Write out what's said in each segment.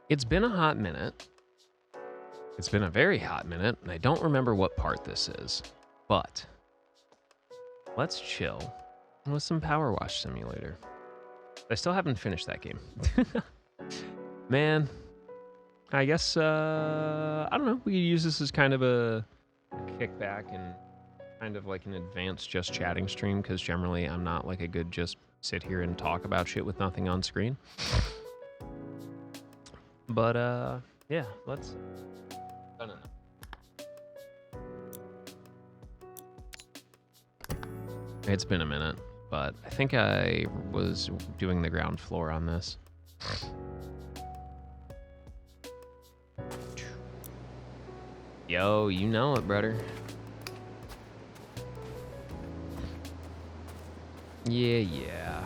It's been a hot minute. It's been a very hot minute, and I don't remember what part this is. But let's chill with some Powerwash Simulator. I still haven't finished that game. Man, I guess, I don't know. We could use this as kind of a kickback and kind of like an advanced just chatting stream, because generally I'm not like a good just sit here and talk about shit with nothing on screen. But, yeah, let's... I don't know. It's been a minute, but I think I was doing the ground floor on this. Yo, you know it, brother. Yeah.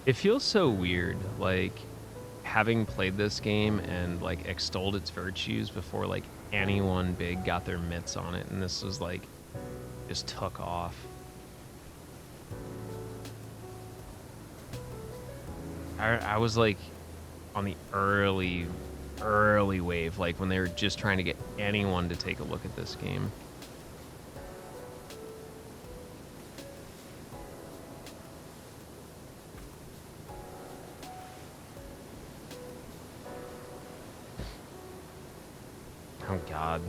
It feels so weird, like, having played this game and, like, extolled its virtues before, like, anyone big got their mitts on it, and this was, like, just took off. I was, like, on the early wave, like, when they were just trying to get anyone to take a look at this game. Oh, God.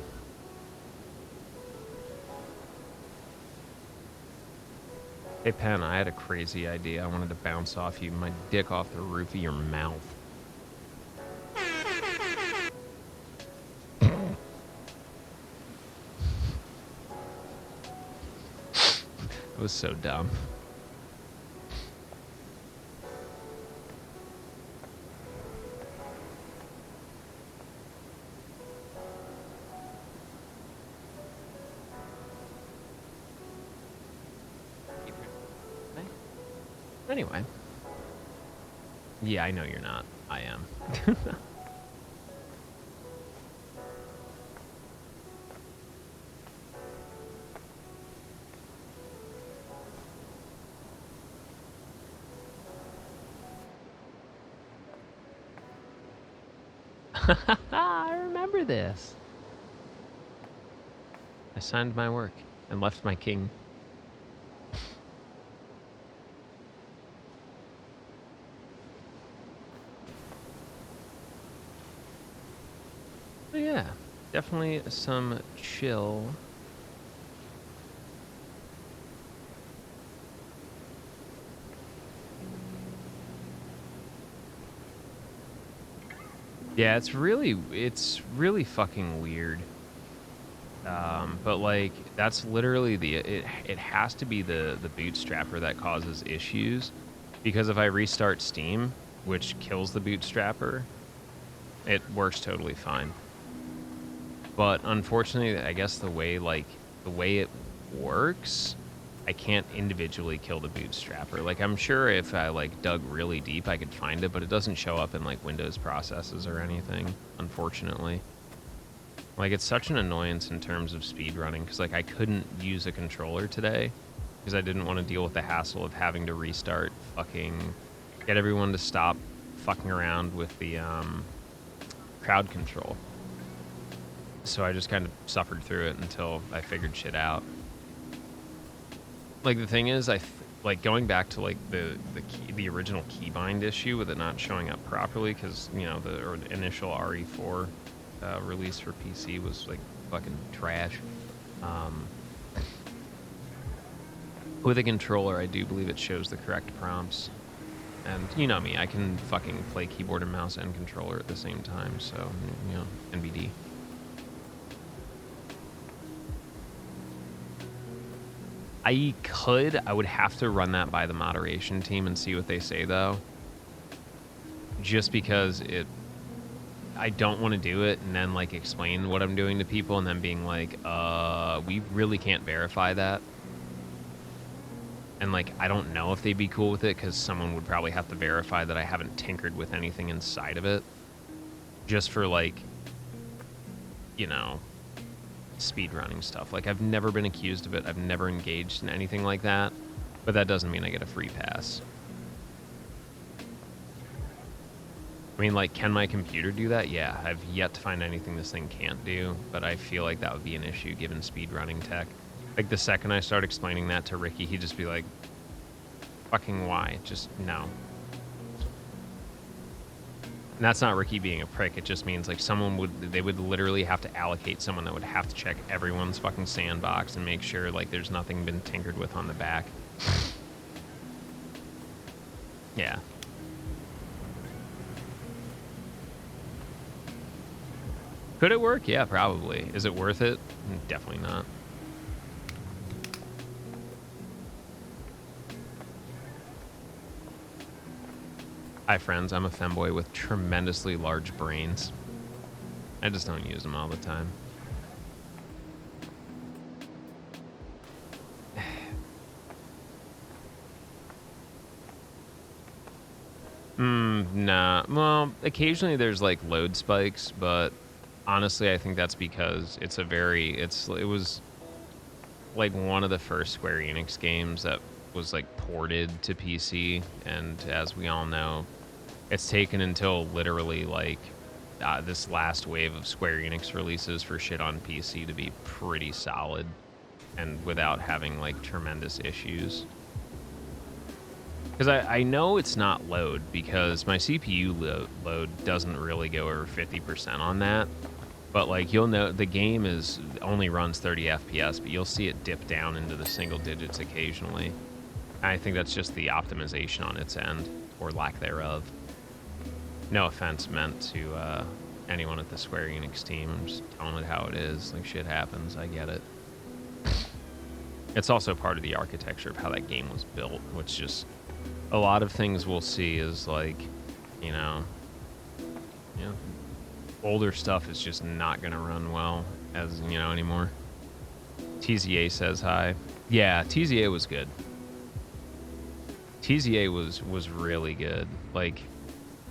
Hey, Pen, I had a crazy idea. I wanted to bounce off you, my dick off the roof of your mouth. It was so dumb. Anyway. Yeah, I know you're not. I am. I remember this. I signed my work and left my king. So yeah, definitely some chill. Yeah, it's really fucking weird. But like that's literally it has to be the bootstrapper that causes issues, because if I restart Steam, which kills the bootstrapper, it works totally fine. But unfortunately, I guess the way it works, I can't individually kill the bootstrapper. Like, I'm sure if I like dug really deep, I could find it, but it doesn't show up in like Windows processes or anything, unfortunately. Like, it's such an annoyance in terms of speedrunning, because like I couldn't use a controller today because I didn't want to deal with the hassle of having to restart get everyone to stop fucking around with the crowd control. So I just kind of suffered through it until I figured shit out. Like, the thing is, like going back to like the original keybind issue with it not showing up properly, because you know the initial RE4 release for PC was like fucking trash. With a controller, I do believe it shows the correct prompts, and you know me, I can fucking play keyboard and mouse and controller at the same time, so you know, NBD. I would have to run that by the moderation team and see what they say, though. Just because I don't want to do it and then, like, explain what I'm doing to people and then being like, we really can't verify that. And, like, I don't know if they'd be cool with it, because someone would probably have to verify that I haven't tinkered with anything inside of it. Just for, like, you know, speedrunning stuff. Like, I've never been accused of it. I've never engaged in anything like that. But that doesn't mean I get a free pass. I mean, like, can my computer do that? Yeah, I've yet to find anything this thing can't do, but I feel like that would be an issue given speedrunning tech. Like, the second I start explaining that to Ricky, he'd just be like, fucking why? Just, no. And that's not Ricky being a prick. It just means, like, they would literally have to allocate someone that would have to check everyone's fucking sandbox and make sure, like, there's nothing been tinkered with on the back. Yeah. Could it work? Yeah, probably. Is it worth it? Definitely not. Hi, friends. I'm a femboy with tremendously large brains. I just don't use them all the time. Nah. Well, occasionally there's like load spikes, but honestly, I think that's because it was like one of the first Square Enix games that was like ported to PC, and as we all know, it's taken until literally like this last wave of Square Enix releases for shit on PC to be pretty solid and without having like tremendous issues. Because I know it's not load because my CPU load doesn't really go over 50% on that. But like you'll know the game only runs 30 FPS, but you'll see it dip down into the single digits occasionally. And I think that's just the optimization on its end, or lack thereof. No offense meant to anyone at the Square Enix team. I'm just telling it how it is. Like, shit happens. I get it. It's also part of the architecture of how that game was built, which just a lot of things we'll see is like, you know, older stuff is just not going to run well anymore. TZA says hi. Yeah, TZA was good. TZA was really good. Like,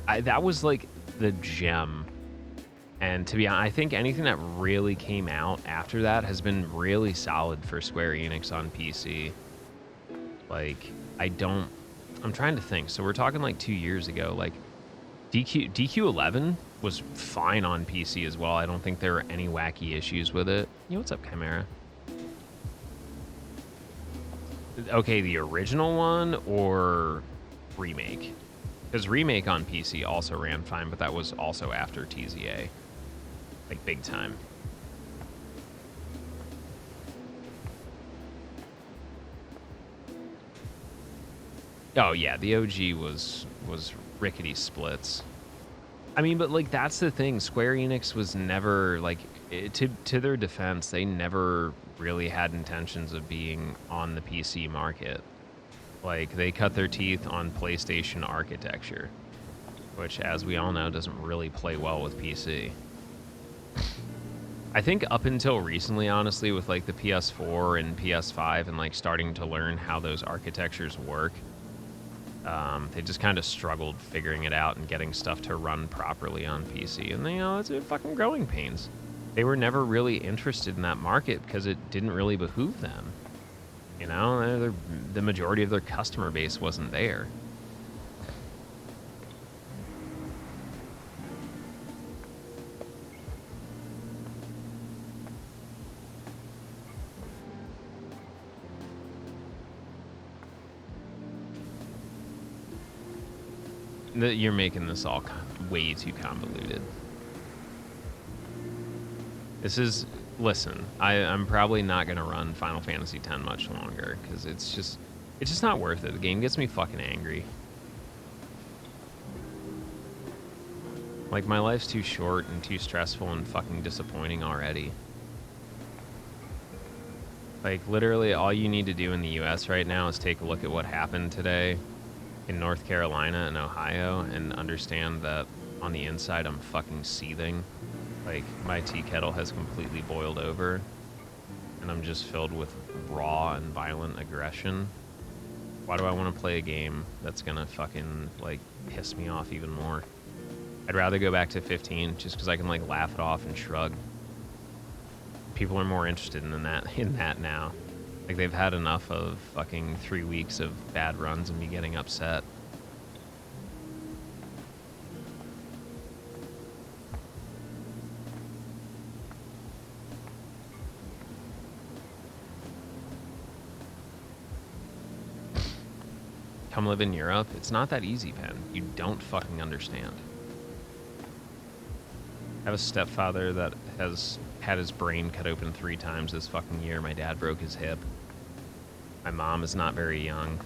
that was like the gem. And to be honest, I think anything that really came out after that has been really solid for Square Enix on PC. Like, I'm trying to think. So we're talking like 2 years ago. Like, DQ11 was fine on PC as well. I don't think there were any wacky issues with it. Yo, what's up, Chimera? Okay, the original one or remake? Because remake on PC also ran fine, but that was also after TZA. Like, big time. Oh, yeah, the OG was rickety splits. I mean, but, like, that's the thing. Square Enix was never, like, to their defense, they never really had intentions of being on the PC market. Like, they cut their teeth on PlayStation architecture, which, as we all know, doesn't really play well with PC. I think up until recently, honestly, with, like, the PS4 and PS5 and, like, starting to learn how those architectures work, they just kind of struggled figuring it out and getting stuff to run properly on PC. And, it's fucking growing pains. They were never really interested in that market because it didn't really behoove them. The majority of their customer base wasn't there. You're making this all way too convoluted. Listen, I'm probably not going to run Final Fantasy X much longer because it's just not worth it. The game gets me fucking angry. Like, my life's too short and too stressful and fucking disappointing already. Like, literally all you need to do in the US right now is take a look at what happened today in North Carolina and Ohio and understand that on the inside I'm fucking seething. Like, my tea kettle has completely boiled over and I'm just filled with raw and violent aggression. Why do I want to play a game that's gonna fucking, like, piss me off even more? I'd rather go back to 15 just because I can, like, laugh it off and shrug. People are more interested in that now. Like, they've had enough of fucking 3 weeks of bad runs and me getting upset. come live in Europe, it's not that easy, Pen. You don't fucking understand. I have a stepfather that has had his brain cut open 3 times this fucking year. My dad broke his hip. My mom is not very young.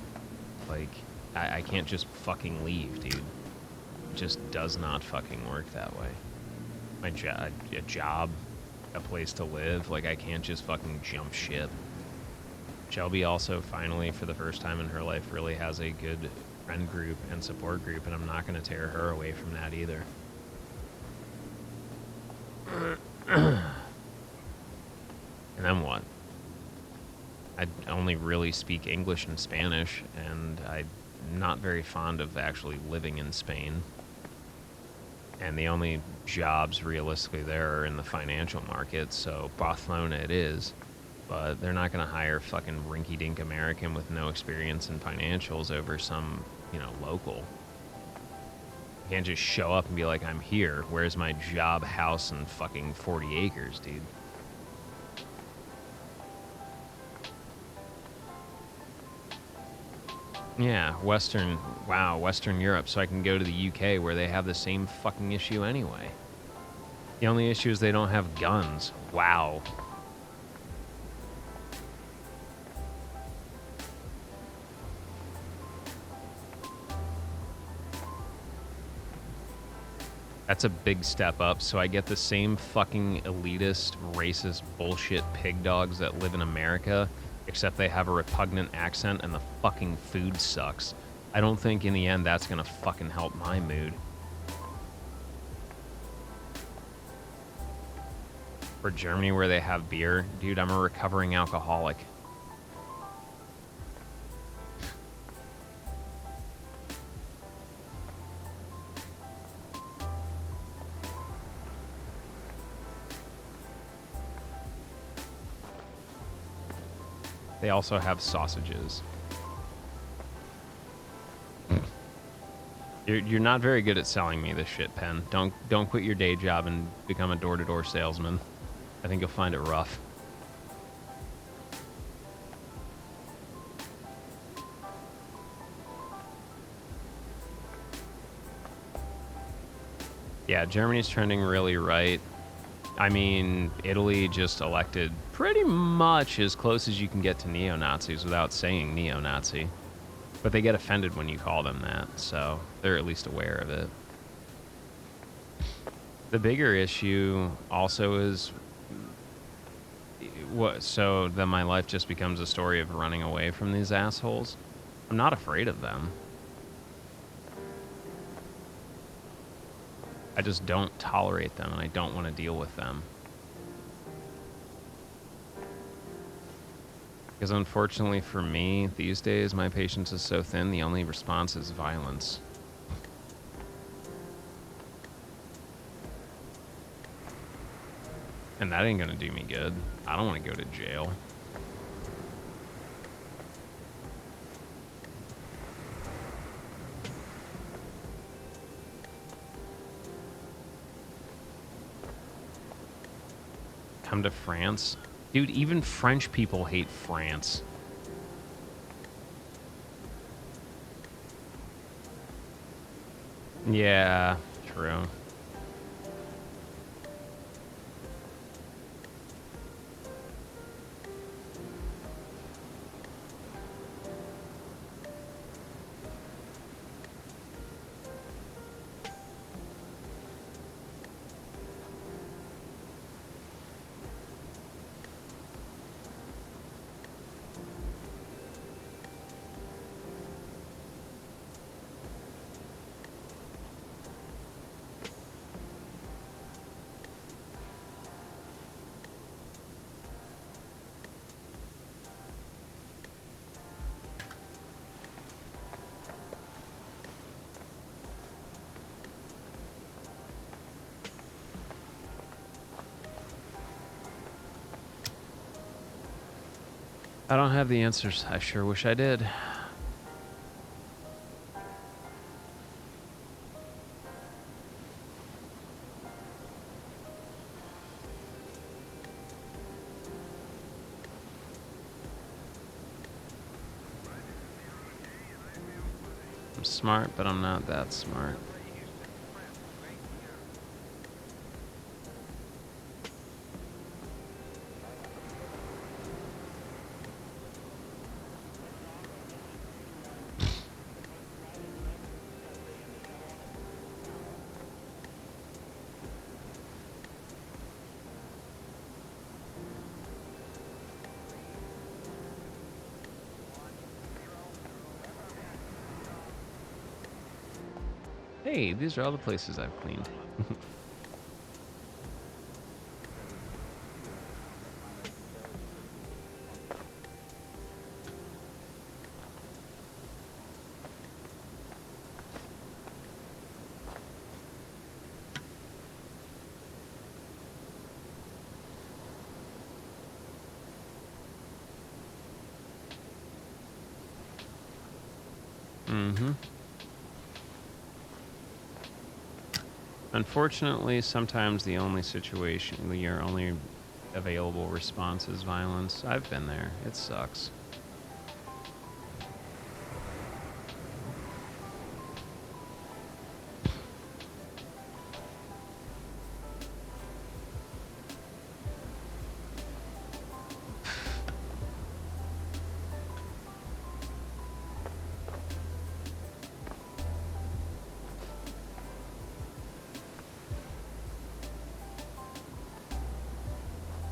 Like, I can't just fucking leave, dude. It just does not fucking work that way. A job, a place to live. Like, I can't just fucking jump ship. Shelby also finally, for the first time in her life, really has a good friend group and support group, and I'm not going to tear her away from that either. And then what? I only really speak English and Spanish, and I'm not very fond of actually living in Spain. And the only jobs realistically there are in the financial market, so Barcelona it is. But they're not going to hire fucking rinky-dink American with no experience in financials over some, local. You can't just show up and be like, I'm here. Where's my job, house, and fucking 40 acres, dude? Yeah, Western Europe, so I can go to the UK where they have the same fucking issue anyway. The only issue is they don't have guns. Wow. That's a big step up, so I get the same fucking elitist, racist bullshit pig dogs that live in America, except they have a repugnant accent and the fucking food sucks. I don't think in the end that's gonna fucking help my mood. For Germany where they have beer, dude, I'm a recovering alcoholic. They also have sausages. You're not very good at selling me this shit, Pen. Don't quit your day job and become a door-to-door salesman. I think you'll find it rough. Yeah, Germany's trending really right. I mean, Italy just elected pretty much as close as you can get to neo-Nazis without saying neo-Nazi. But they get offended when you call them that, so they're at least aware of it. The bigger issue also is so then my life just becomes a story of running away from these assholes. I'm not afraid of them. I just don't tolerate them, and I don't want to deal with them. Because unfortunately for me, these days, my patience is so thin, the only response is violence. And that ain't gonna do me good. I don't want to go to jail. Come to France? Dude, even French people hate France. Yeah, true. I don't have the answers. I sure wish I did. I'm smart, but I'm not that smart. Hey, these are all the places I've cleaned. Mm-hmm. Unfortunately, sometimes the only situation, your only available response is violence. I've been there. It sucks.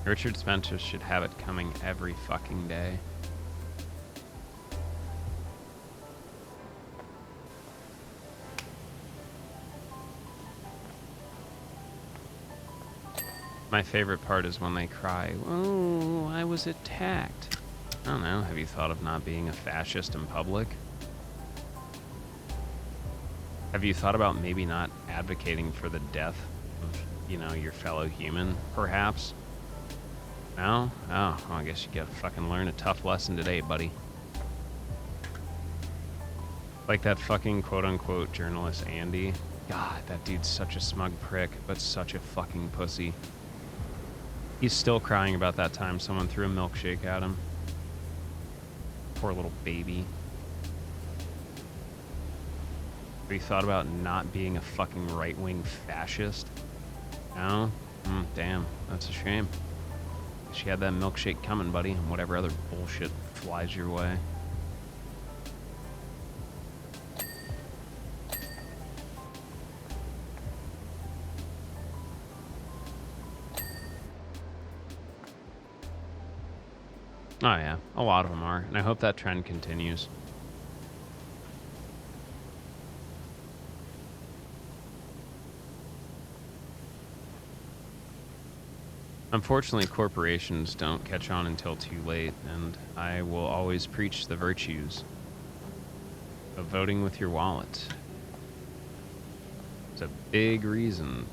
Richard Spencer should have it coming every fucking day. My favorite part is when they cry, "Oh, I was attacked." I don't know, have you thought of not being a fascist in public? Have you thought about maybe not advocating for the death of, your fellow human, perhaps? No? Oh, well, I guess you gotta fucking learn a tough lesson today, buddy. Like that fucking quote-unquote journalist Andy. God, that dude's such a smug prick, but such a fucking pussy. He's still crying about that time someone threw a milkshake at him. Poor little baby. Have you thought about not being a fucking right-wing fascist? No? Damn, that's a shame. She had that milkshake coming, buddy, and whatever other bullshit flies your way. Oh yeah, a lot of them are, and I hope that trend continues. Unfortunately, corporations don't catch on until too late, and I will always preach the virtues of voting with your wallet. It's a big reason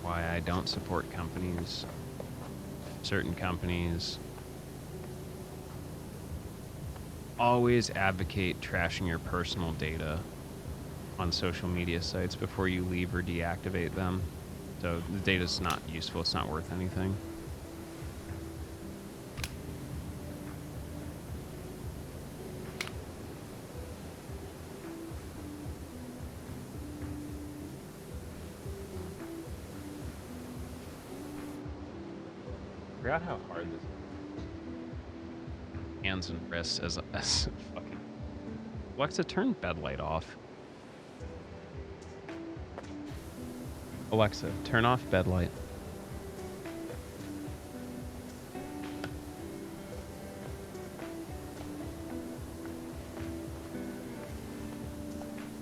why I don't support companies, certain companies. Always advocate trashing your personal data on social media sites before you leave or deactivate them. So the data's not useful, it's not worth anything. I forgot how hard this is. Hands and wrists as fucking... Alexa, turn bed light off. Alexa, turn off bed light.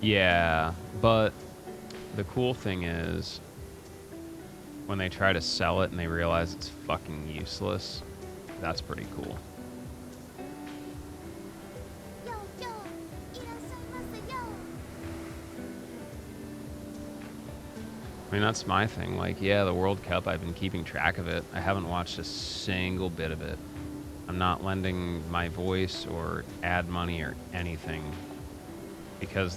Yeah, but the cool thing is when they try to sell it and they realize it's fucking useless, that's pretty cool. I mean, that's my thing. Like, yeah, the World Cup, I've been keeping track of it. I haven't watched a single bit of it. I'm not lending my voice or ad money or anything because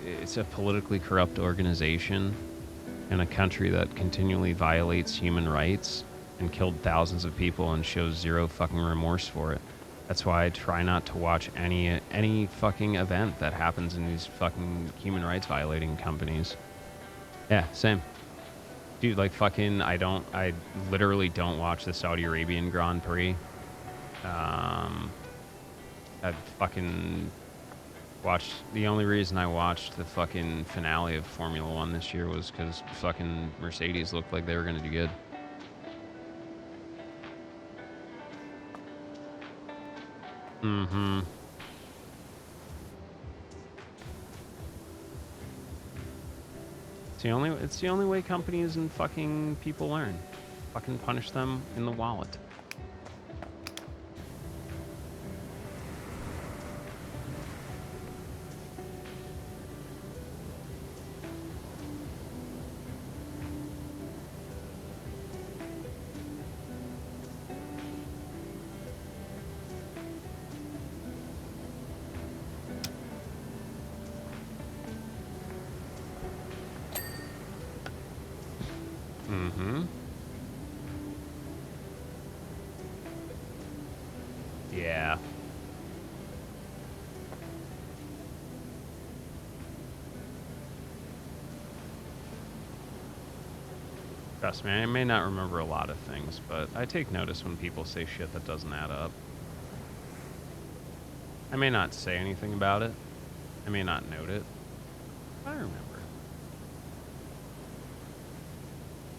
it's a politically corrupt organization in a country that continually violates human rights and killed thousands of people and shows zero fucking remorse for it. That's why I try not to watch any any fucking event that happens in these fucking human rights violating companies. Yeah, same. Dude, like fucking, I literally don't watch the Saudi Arabian Grand Prix. I fucking watched, the only reason I watched the fucking finale of Formula One this year was because fucking Mercedes looked like they were gonna do good. Mm-hmm. It's the only way companies and fucking people learn. Fucking punish them in the wallet. Mm-hmm. Yeah. Trust me, I may not remember a lot of things, but I take notice when people say shit that doesn't add up. I may not say anything about it. I may not note it. I remember.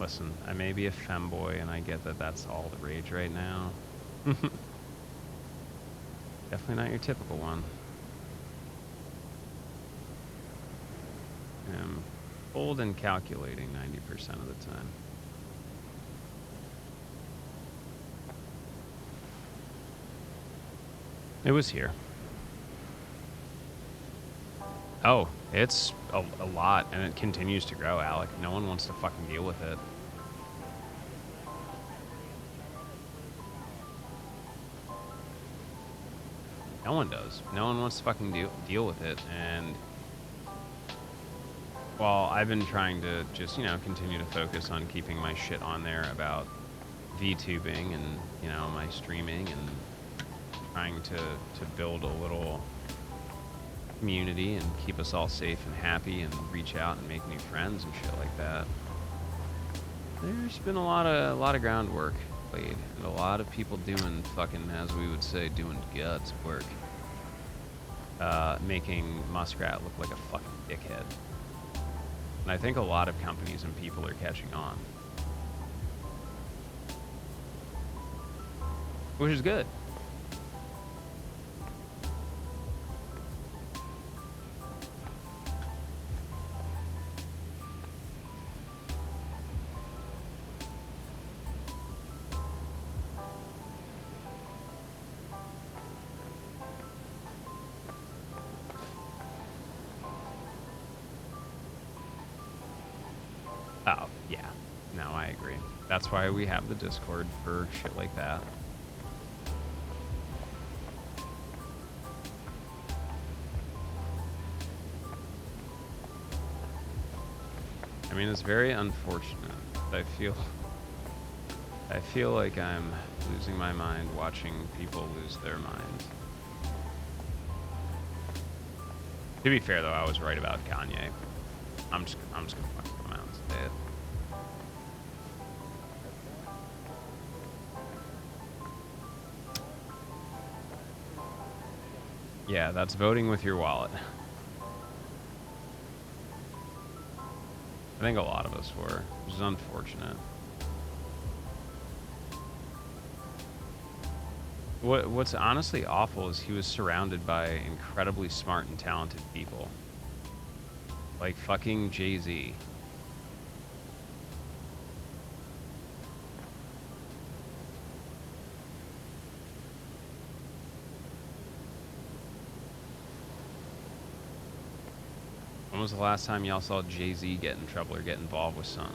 Listen, I may be a femboy, and I get that that's all the rage right now. Definitely not your typical one. I'm cold and calculating 90% of the time. It was here. Oh, it's a lot, and it continues to grow, Alec. No one wants to fucking deal with it. No one does. No one wants to fucking deal with it, and well, I've been trying to just, continue to focus on keeping my shit on there about VTubing and, my streaming and trying to build a little community and keep us all safe and happy and reach out and make new friends and shit like that. There's been a lot of groundwork laid and a lot of people doing fucking, as we would say, doing guts work. Making Muskrat look like a fucking dickhead. And I think a lot of companies and people are catching on. Which is good. Oh, yeah. No, I agree. That's why we have the Discord for shit like that. I mean, it's very unfortunate. I feel like I'm losing my mind watching people lose their minds. To be fair, though, I was right about Kanye. I'm just gonna fucking come out and say it. Yeah, that's voting with your wallet. I think a lot of us were, which is unfortunate. What's honestly awful is he was surrounded by incredibly smart and talented people. Like fucking Jay-Z. When was the last time y'all saw Jay-Z get in trouble or get involved with something?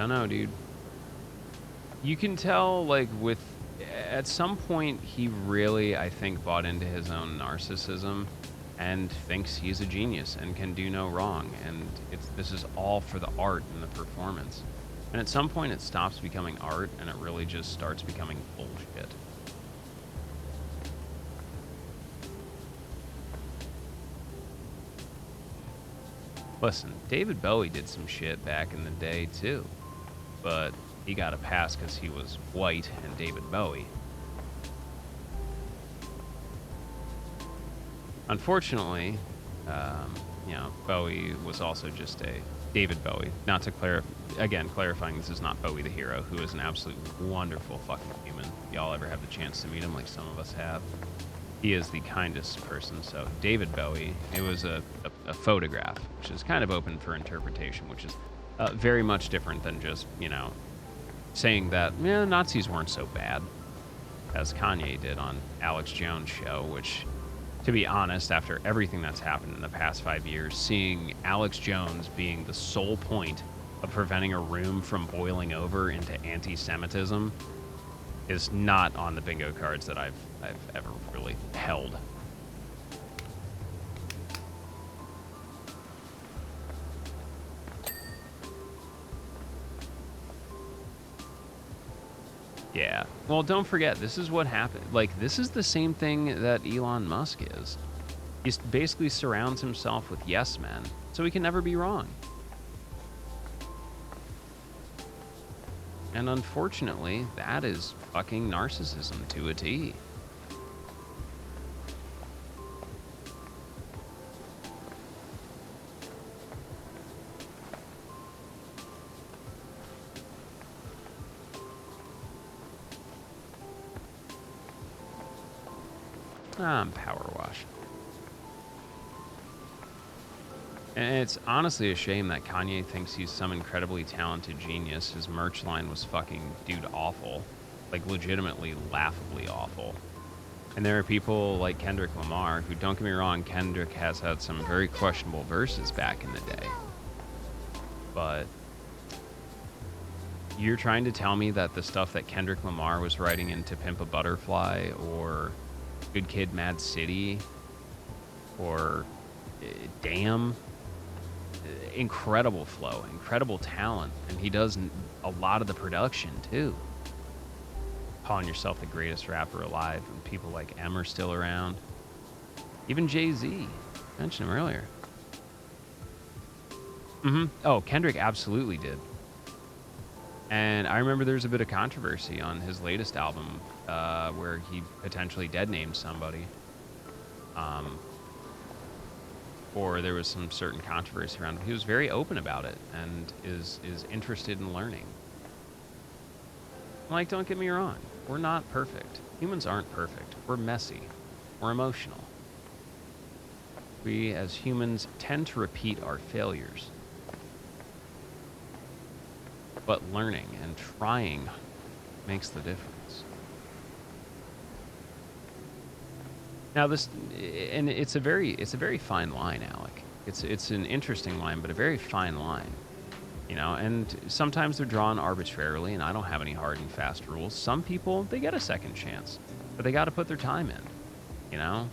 don't know, dude. You can tell, like, at some point, he really, I think, bought into his own narcissism and thinks he's a genius and can do no wrong. And this is all for the art and the performance. And at some point, it stops becoming art and it really just starts becoming bullshit. Listen, David Bowie did some shit back in the day, too. But he got a pass because he was white and David Bowie. Unfortunately, Bowie was also just a David Bowie. Not to clarifying, this is not Bowie the hero, who is an absolute wonderful fucking human. If y'all ever have the chance to meet him, like some of us have, he is the kindest person. So David Bowie, it was a photograph, which is kind of open for interpretation, which is very much different than just, saying that Nazis weren't so bad, as Kanye did on Alex Jones' show, which, to be honest, after everything that's happened in the past 5 years, seeing Alex Jones being the sole point of preventing a room from boiling over into anti-Semitism is not on the bingo cards that I've ever really held. Yeah. Well, don't forget, this is what happened. Like, this is the same thing that Elon Musk is. He basically surrounds himself with yes men, so he can never be wrong. And unfortunately, that is fucking narcissism to a T. Powerwash. And it's honestly a shame that Kanye thinks he's some incredibly talented genius. His merch line was fucking dude awful. Like, legitimately laughably awful. And there are people like Kendrick Lamar, who, don't get me wrong, Kendrick has had some very questionable verses back in the day. But you're trying to tell me that the stuff that Kendrick Lamar was writing in To Pimp a Butterfly or Good Kid, Mad City, or Damn, incredible flow, incredible talent, and he does a lot of the production too. Calling yourself the greatest rapper alive, and people like M are still around. Even Jay-Z, mentioned him earlier. Oh, Kendrick absolutely did. And I remember there was a bit of controversy on his latest album where he potentially dead-named somebody. Or there was some certain controversy around him. He was very open about it and is interested in learning. Like, don't get me wrong. We're not perfect. Humans aren't perfect. We're messy. We're emotional. We, as humans, tend to repeat our failures. But learning and trying makes the difference. Now it's a very fine line, Alec. It's an interesting line, but a very fine line. And sometimes they're drawn arbitrarily, and I don't have any hard and fast rules. Some people, they get a second chance, but they got to put their time in.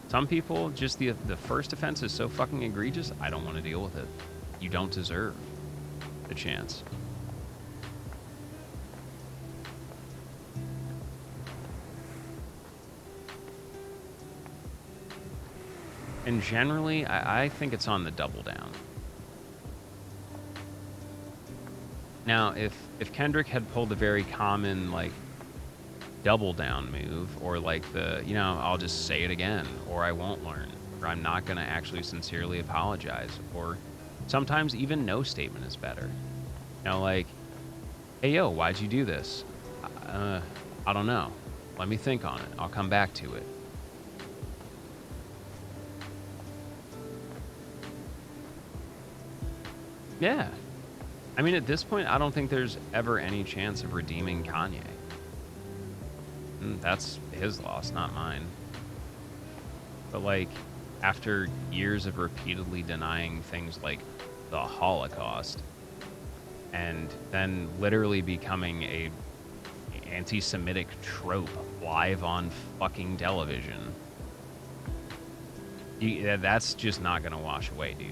Some people, just the first offense is so fucking egregious, I don't want to deal with it. You don't deserve the chance. And generally, I think it's on the double down. Now, if Kendrick had pulled a very common, like, double down move, or like I'll just say it again, or I won't learn, or I'm not going to actually sincerely apologize, or sometimes even no statement is better. Like, hey, yo, why'd you do this? I don't know. Let me think on it. I'll come back to it. Yeah. I mean, at this point, I don't think there's ever any chance of redeeming Kanye. That's his loss, not mine. But, like, after years of repeatedly denying things like the Holocaust, and then literally becoming a anti-Semitic trope live on fucking television. That's just not gonna wash away, dude.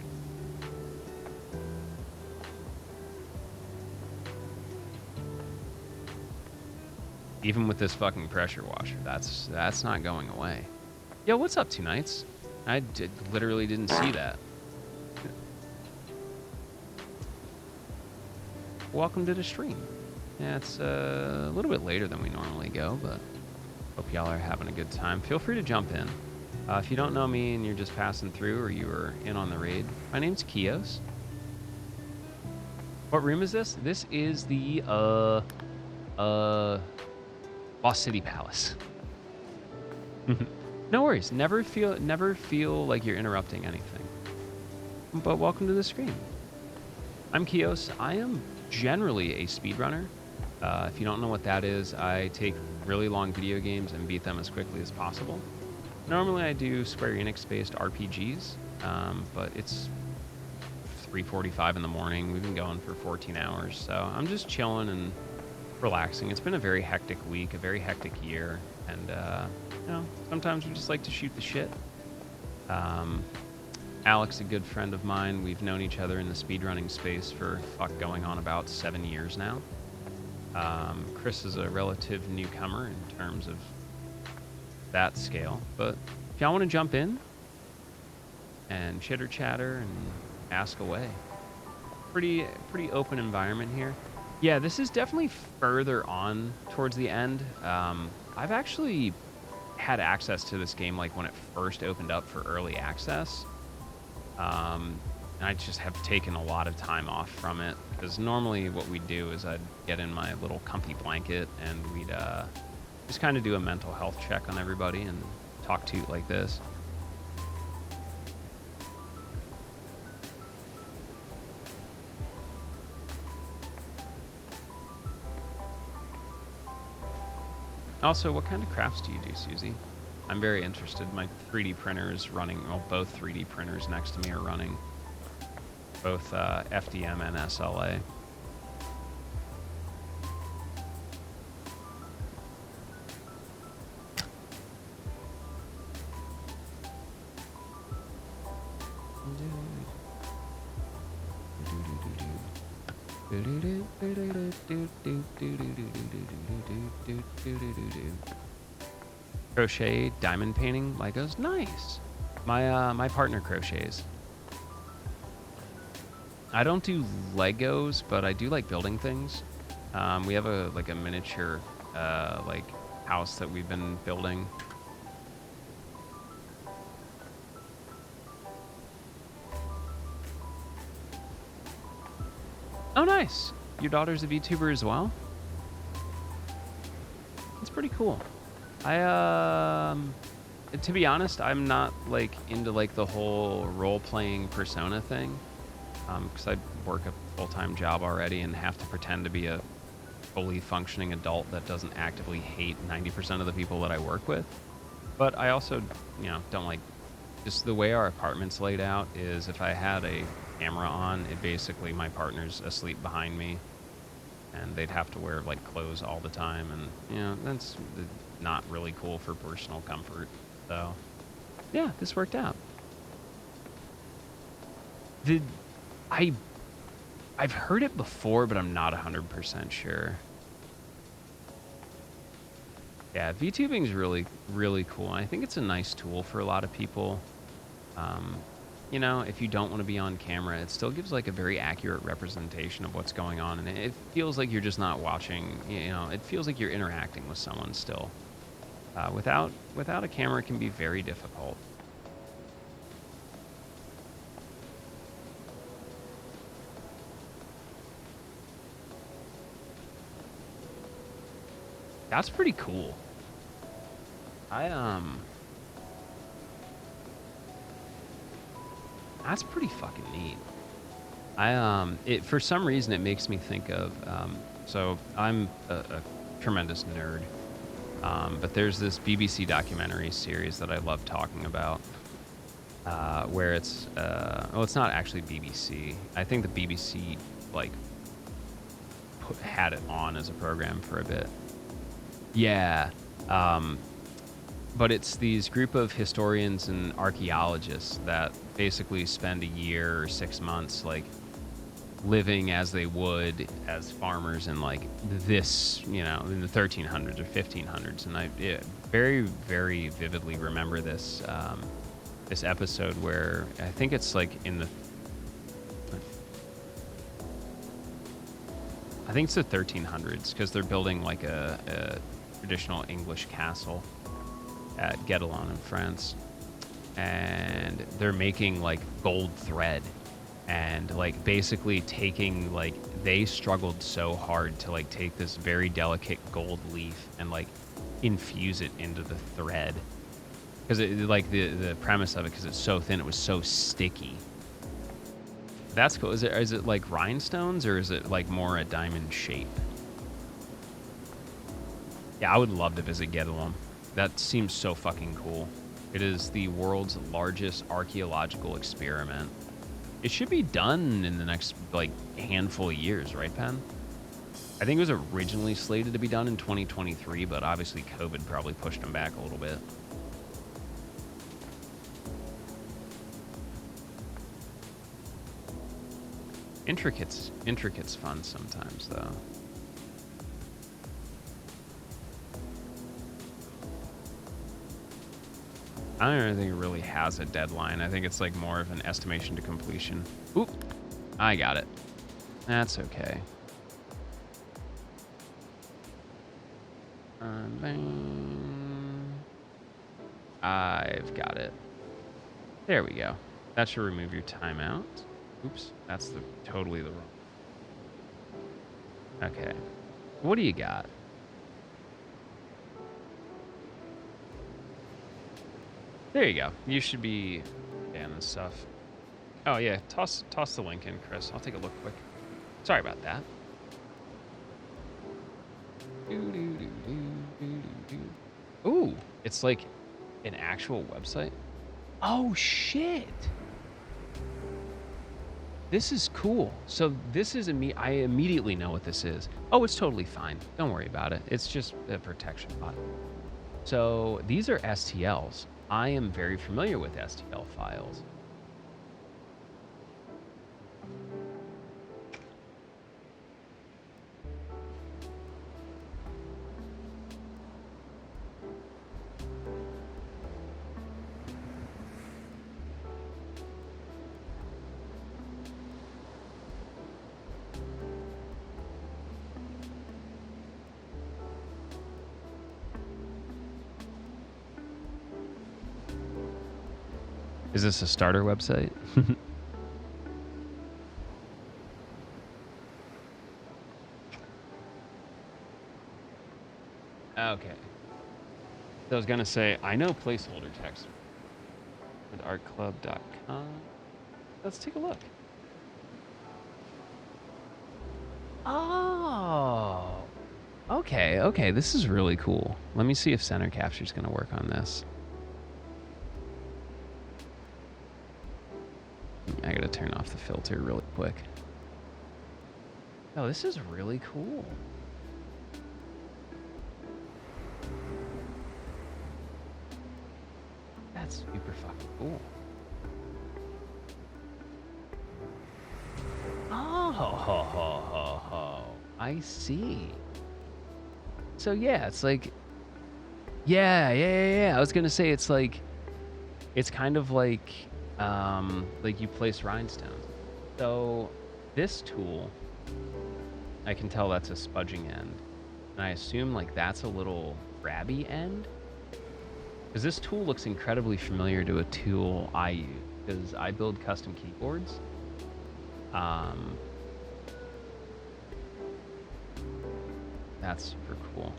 Even with this fucking pressure washer, that's not going away. Yo, what's up, 2Nights? I literally didn't see that. Welcome to the stream. Yeah, it's a little bit later than we normally go, but hope y'all are having a good time. Feel free to jump in. If you don't know me and you're just passing through or you were in on the raid, my name's Kios. What room is this? This is the Lost City Palace. No worries. Never feel like you're interrupting anything. But welcome to the stream. I'm Kios. I am generally a speedrunner. If you don't know what that is, I take really long video games and beat them as quickly as possible. Normally I do Square Enix-based RPGs, but it's 3:45 in the morning. We've been going for 14 hours, so I'm just chilling and relaxing. It's been a very hectic week, a very hectic year, and you know, sometimes we just like to shoot the shit. Alex, a good friend of mine, we've known each other in the speedrunning space for going on about 7 years now. Chris is a relative newcomer in terms of that scale, but if y'all want to jump in and chitter chatter and ask away, pretty open environment here. Yeah, this is definitely further on towards the end. I've actually had access to this game like when it first opened up for early access. And I just have taken a lot of time off from it, because normally what we'd do is I'd get in my little comfy blanket and we'd just kind of do a mental health check on everybody and talk to you like this. Also, what kind of crafts do you do, Susie? I'm very interested. My 3D printer is running, well, both 3D printers next to me are running, both FDM and SLA. Crochet, diamond painting, Legos, nice. My partner crochets. I don't do Legos, but I do like building things. We have a miniature like house that we've been building. Oh, nice. Your daughter's a VTuber as well? That's pretty cool. To be honest, I'm not like into like the whole role-playing persona thing, because I work a full-time job already and have to pretend to be a fully functioning adult that doesn't actively hate 90% of the people that I work with. But I also, you know, don't like, just the way our apartment's laid out is if I had a camera on, it basically, my partner's asleep behind me and they'd have to wear like clothes all the time, and you know, that's not really cool for personal comfort. So yeah, this worked out. I've heard it before, but I'm not 100% sure. Yeah, VTubing is really, really cool. I think it's a nice tool for a lot of people. You know, if you don't want to be on camera, it still gives like a very accurate representation of what's going on, and it feels like you're just not watching. You know, it feels like you're interacting with someone still. Without a camera, it can be very difficult. That's pretty cool. That's pretty fucking neat. For some reason it makes me think of, so I'm a tremendous nerd, but there's this BBC documentary series that I love talking about, where it's, well, it's not actually BBC. I think the BBC like had it on as a program for a bit. Yeah. Um, but it's these group of historians and archaeologists that basically spend a year or 6 months like living as they would as farmers in like this, in the 1300s or 1500s. And I very, very vividly remember this this episode where I think it's like I think it's the 1300s because they're building like a traditional English castle at Guédelon in France, and they're making like gold thread, and like basically taking like they struggled so hard to like take this very delicate gold leaf and like infuse it into the thread because it like the premise of it, because it's so thin, it was so sticky. That's cool. Is it like rhinestones, or is it like more a diamond shape? Yeah, I would love to visit Guédelon. That seems so fucking cool. It is the world's largest archaeological experiment. It should be done in the next like handful of years, right, Pen? I think it was originally slated to be done in 2023, but obviously COVID probably pushed them back a little bit. Intricate's fun sometimes, though. I don't think it really has a deadline. I think it's like more of an estimation to completion. Oop, I got it. That's okay. I've got it. There we go. That should remove your timeout. Oops, that's totally the wrong. Okay. What do you got? There you go. You should be scanning stuff. Oh yeah, toss the link in, Chris. I'll take a look quick. Sorry about that. Ooh, it's like an actual website. Oh shit. This is cool. So this is I immediately know what this is. Oh, it's totally fine. Don't worry about it. It's just a protection bot. So these are STLs. I am very familiar with STL files. Is this a starter website? Okay. So I was going to say, I know placeholder text with artclub.com. Let's take a look. Oh. Okay. This is really cool. Let me see if center capture is going to work on this. I gotta turn off the filter really quick. Oh, this is really cool. That's super fucking cool. Oh, I see. So yeah, it's like, yeah. I was gonna say it's like, it's kind of like you place rhinestones. So this tool, I can tell that's a spudging end, and I assume like that's a little grabby end, because this tool looks incredibly familiar to a tool I use, because I build custom keyboards. That's super cool.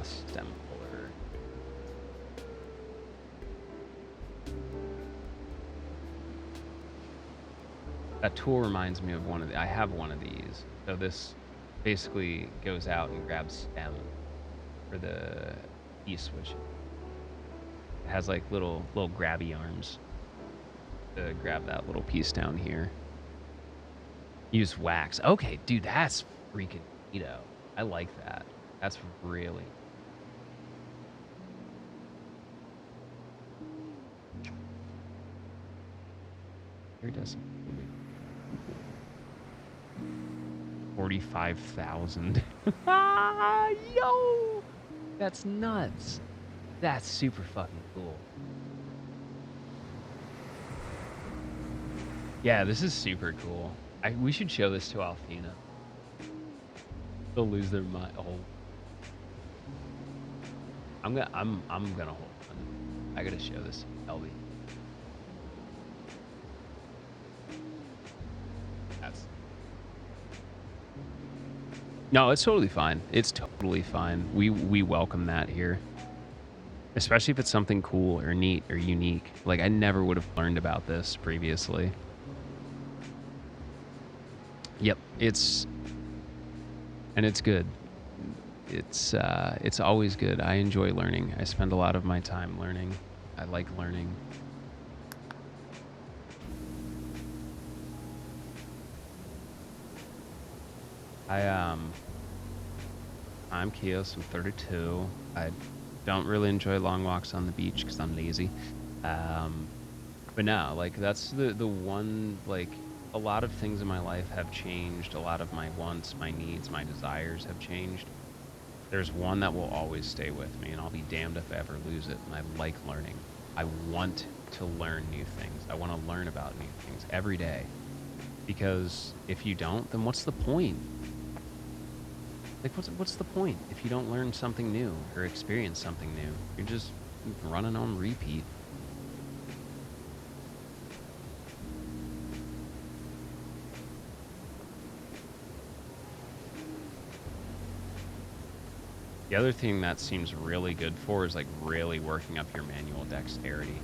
Stem puller. That tool reminds me of I have one of these. So this basically goes out and grabs stem for the key switch. It has like little grabby arms to grab that little piece down here. Use wax. Okay, dude, that's freaking neato. I like that. That's really. Here doesn't. 45,000. Yo! That's nuts. That's super fucking cool. Yeah, this is super cool. We should show this to Alfina. They'll lose their mind. Oh, I'm gonna hold on. I gotta show this to Elby. That's no, it's totally fine. It's totally fine. We welcome that here, especially if it's something cool or neat or unique. Like I never would have learned about this previously. Yep, it's good. It's always good. I enjoy learning. I spend a lot of my time learning. I like learning. I'm Kios. I'm 32. I don't really enjoy long walks on the beach because I'm lazy. But no, like that's the one, like a lot of things in my life have changed. A lot of my wants, my needs, my desires have changed. There's one that will always stay with me, and I'll be damned if I ever lose it. And I like learning. I want to learn new things. I want to learn about new things every day. Because if you don't, then what's the point? Like, what's the point if you don't learn something new or experience something new? You're just running on repeat. The other thing that seems really good for is like really working up your manual dexterity.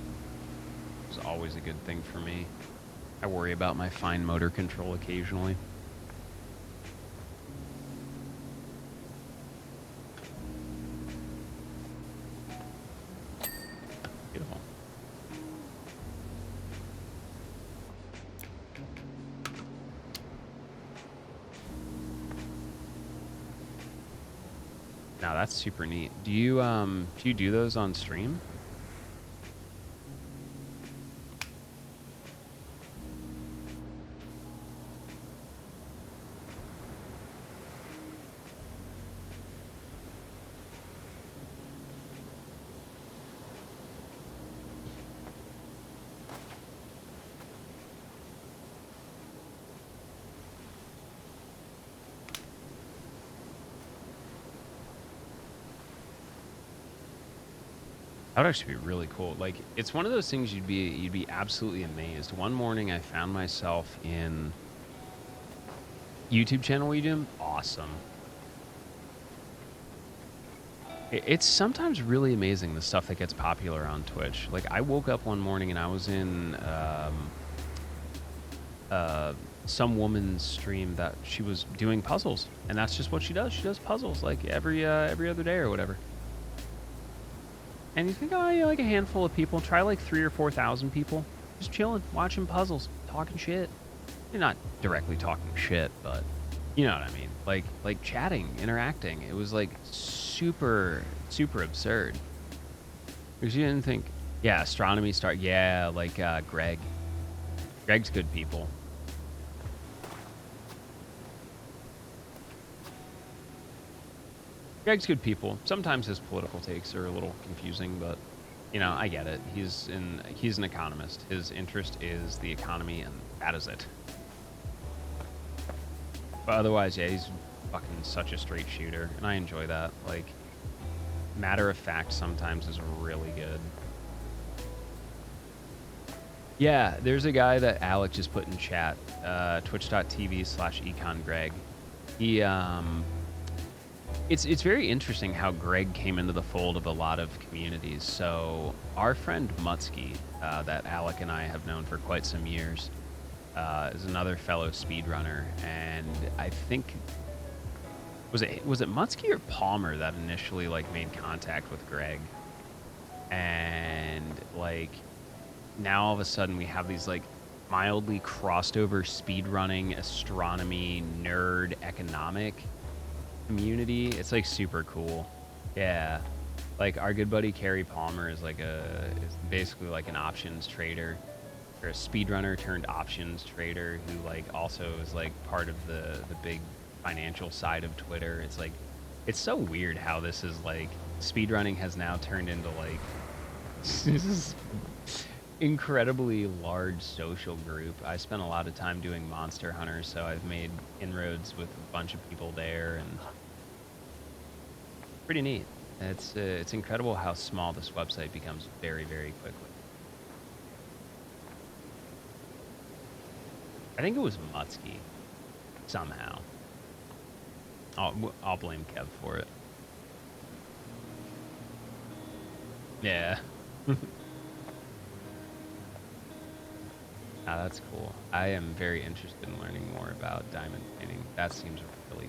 It's always a good thing for me. I worry about my fine motor control occasionally. Beautiful. Now that's super neat. Do you do those on stream? That would actually be really cool. Like, it's one of those things you'd be absolutely amazed. One morning, I found myself in YouTube channel we do. Awesome. It's sometimes really amazing the stuff that gets popular on Twitch. Like, I woke up one morning and I was in some woman's stream that she was doing puzzles, and that's just what she does. She does puzzles like every other day or whatever. And you think, oh, yeah, like a handful of people. Try like 3,000 or 4,000 people. Just chilling, watching puzzles, talking shit. You're not directly talking shit, but you know what I mean. Like chatting, interacting. It was like super absurd. Because you didn't think, yeah, astronomy start, yeah, like Greg. Greg's good people. Greg's good people. Sometimes his political takes are a little confusing, but you know, I get it. He's an economist. His interest is the economy, and that is it. But otherwise, yeah, he's fucking such a straight shooter, and I enjoy that. Like, matter of fact sometimes is really good. Yeah, there's a guy that Alec just put in chat, twitch.tv/econgreg. He It's very interesting how Greg came into the fold of a lot of communities. So our friend Mutsky, that Alec and I have known for quite some years, is another fellow speedrunner, and I think was it Mutsky or Palmer that initially like made contact with Greg, and like now all of a sudden we have these like mildly crossed over speedrunning, astronomy, nerd, economic community. It's like super cool. Yeah. Like our good buddy Carrie Palmer is is basically like an options trader or a speedrunner turned options trader who like also is like part of the big financial side of Twitter. It's like it's so weird how this is like speedrunning has now turned into like this is incredibly large social group. I spent a lot of time doing Monster Hunter, so I've made inroads with a bunch of people there, and pretty neat. It's incredible how small this website becomes very, very quickly. I think it was Mutsky somehow. I'll blame Kev for it. Yeah. Ah, that's cool. I am very interested in learning more about diamond painting. That seems really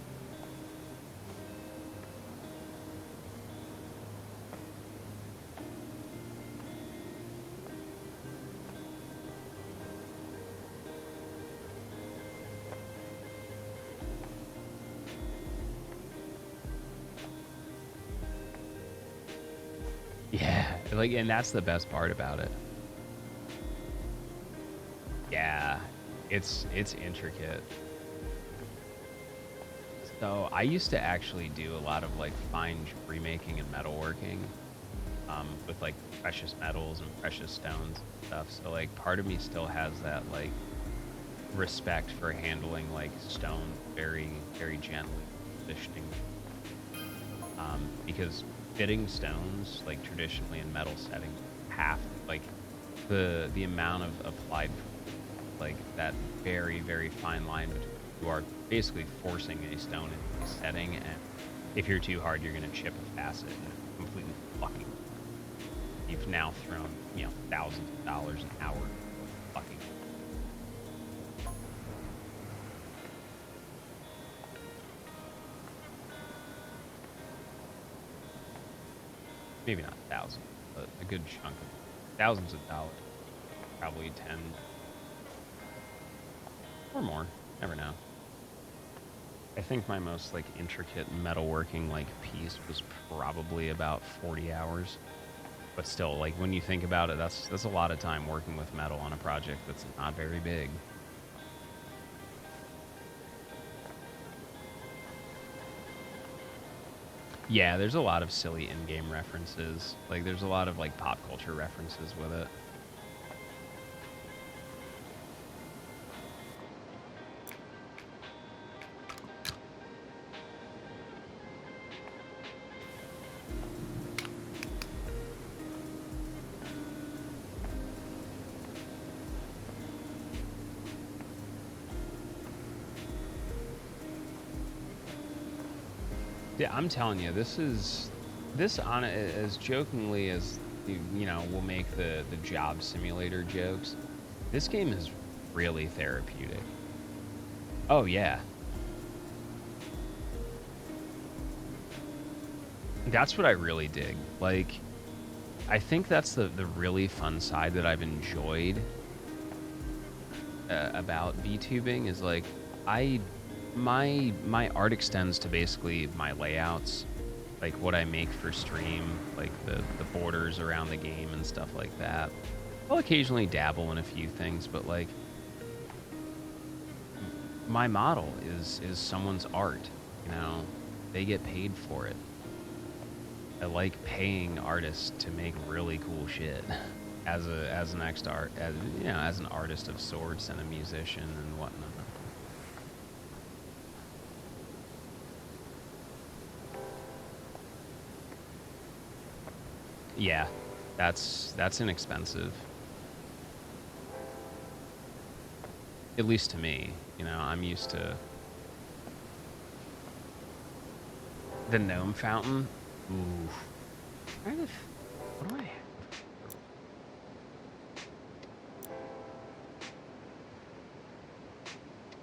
yeah, like, and that's the best part about it. Yeah, it's intricate. So I used to actually do a lot of like fine jewelry making and metalworking, with like precious metals and precious stones and stuff. So like part of me still has that like respect for handling like stone very, very gently, positioning, because fitting stones like traditionally in metal setting have like the amount of applied like that very, very fine line between you are basically forcing a stone into a setting, and if you're too hard you're going to chip a facet and completely fucking you've now thrown thousands of dollars an hour fucking. Maybe not thousands, but a good chunk of thousands of dollars, probably 10 or more, never know. I think my most like intricate metalworking like piece was probably about 40 hours. But still, like when you think about it, that's a lot of time working with metal on a project that's not very big. Yeah, there's a lot of silly in-game references. Like there's a lot of like pop culture references with it. Yeah, I'm telling you, this on as jokingly as we'll make the job simulator jokes. This game is really therapeutic. Oh yeah, that's what I really dig. Like, I think that's the really fun side that I've enjoyed about VTubing is like I my art extends to basically my layouts, like what I make for stream, like the borders around the game and stuff like that. I'll occasionally dabble in a few things, but like my model is someone's art, you know. They get paid for it. I like paying artists to make really cool shit as an next art as as an artist of sorts and a musician and whatnot. Yeah, that's inexpensive. At least to me, I'm used to the gnome fountain. Ooh, what do I have?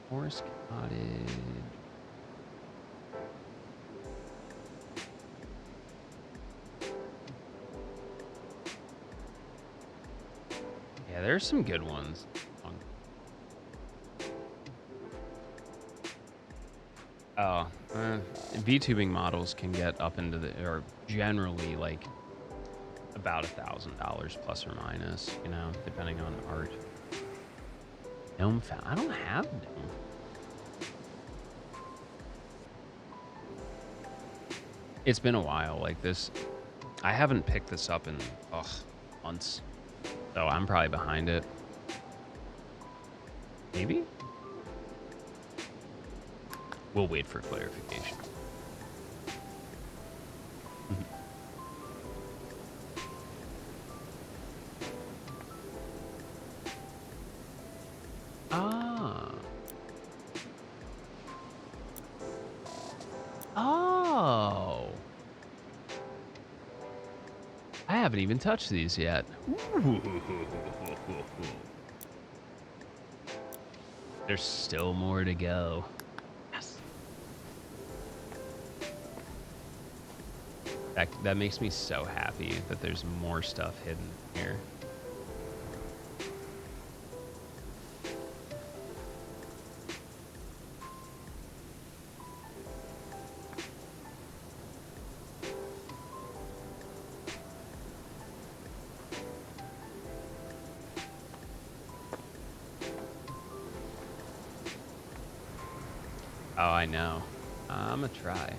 Forest Cottage. Yeah, there's some good ones. Oh, VTubing models can get up into or generally like about $1,000 plus or minus, you know, depending on art. Gnome found. I don't have gnome. It's been a while. Like this, I haven't picked this up in months, so I'm probably behind it. Maybe we'll wait for clarification. Ah. Oh. I haven't even touched these yet. There's still more to go. Yes. That makes me so happy that there's more stuff hidden here. Oh, I know. I'm gonna try.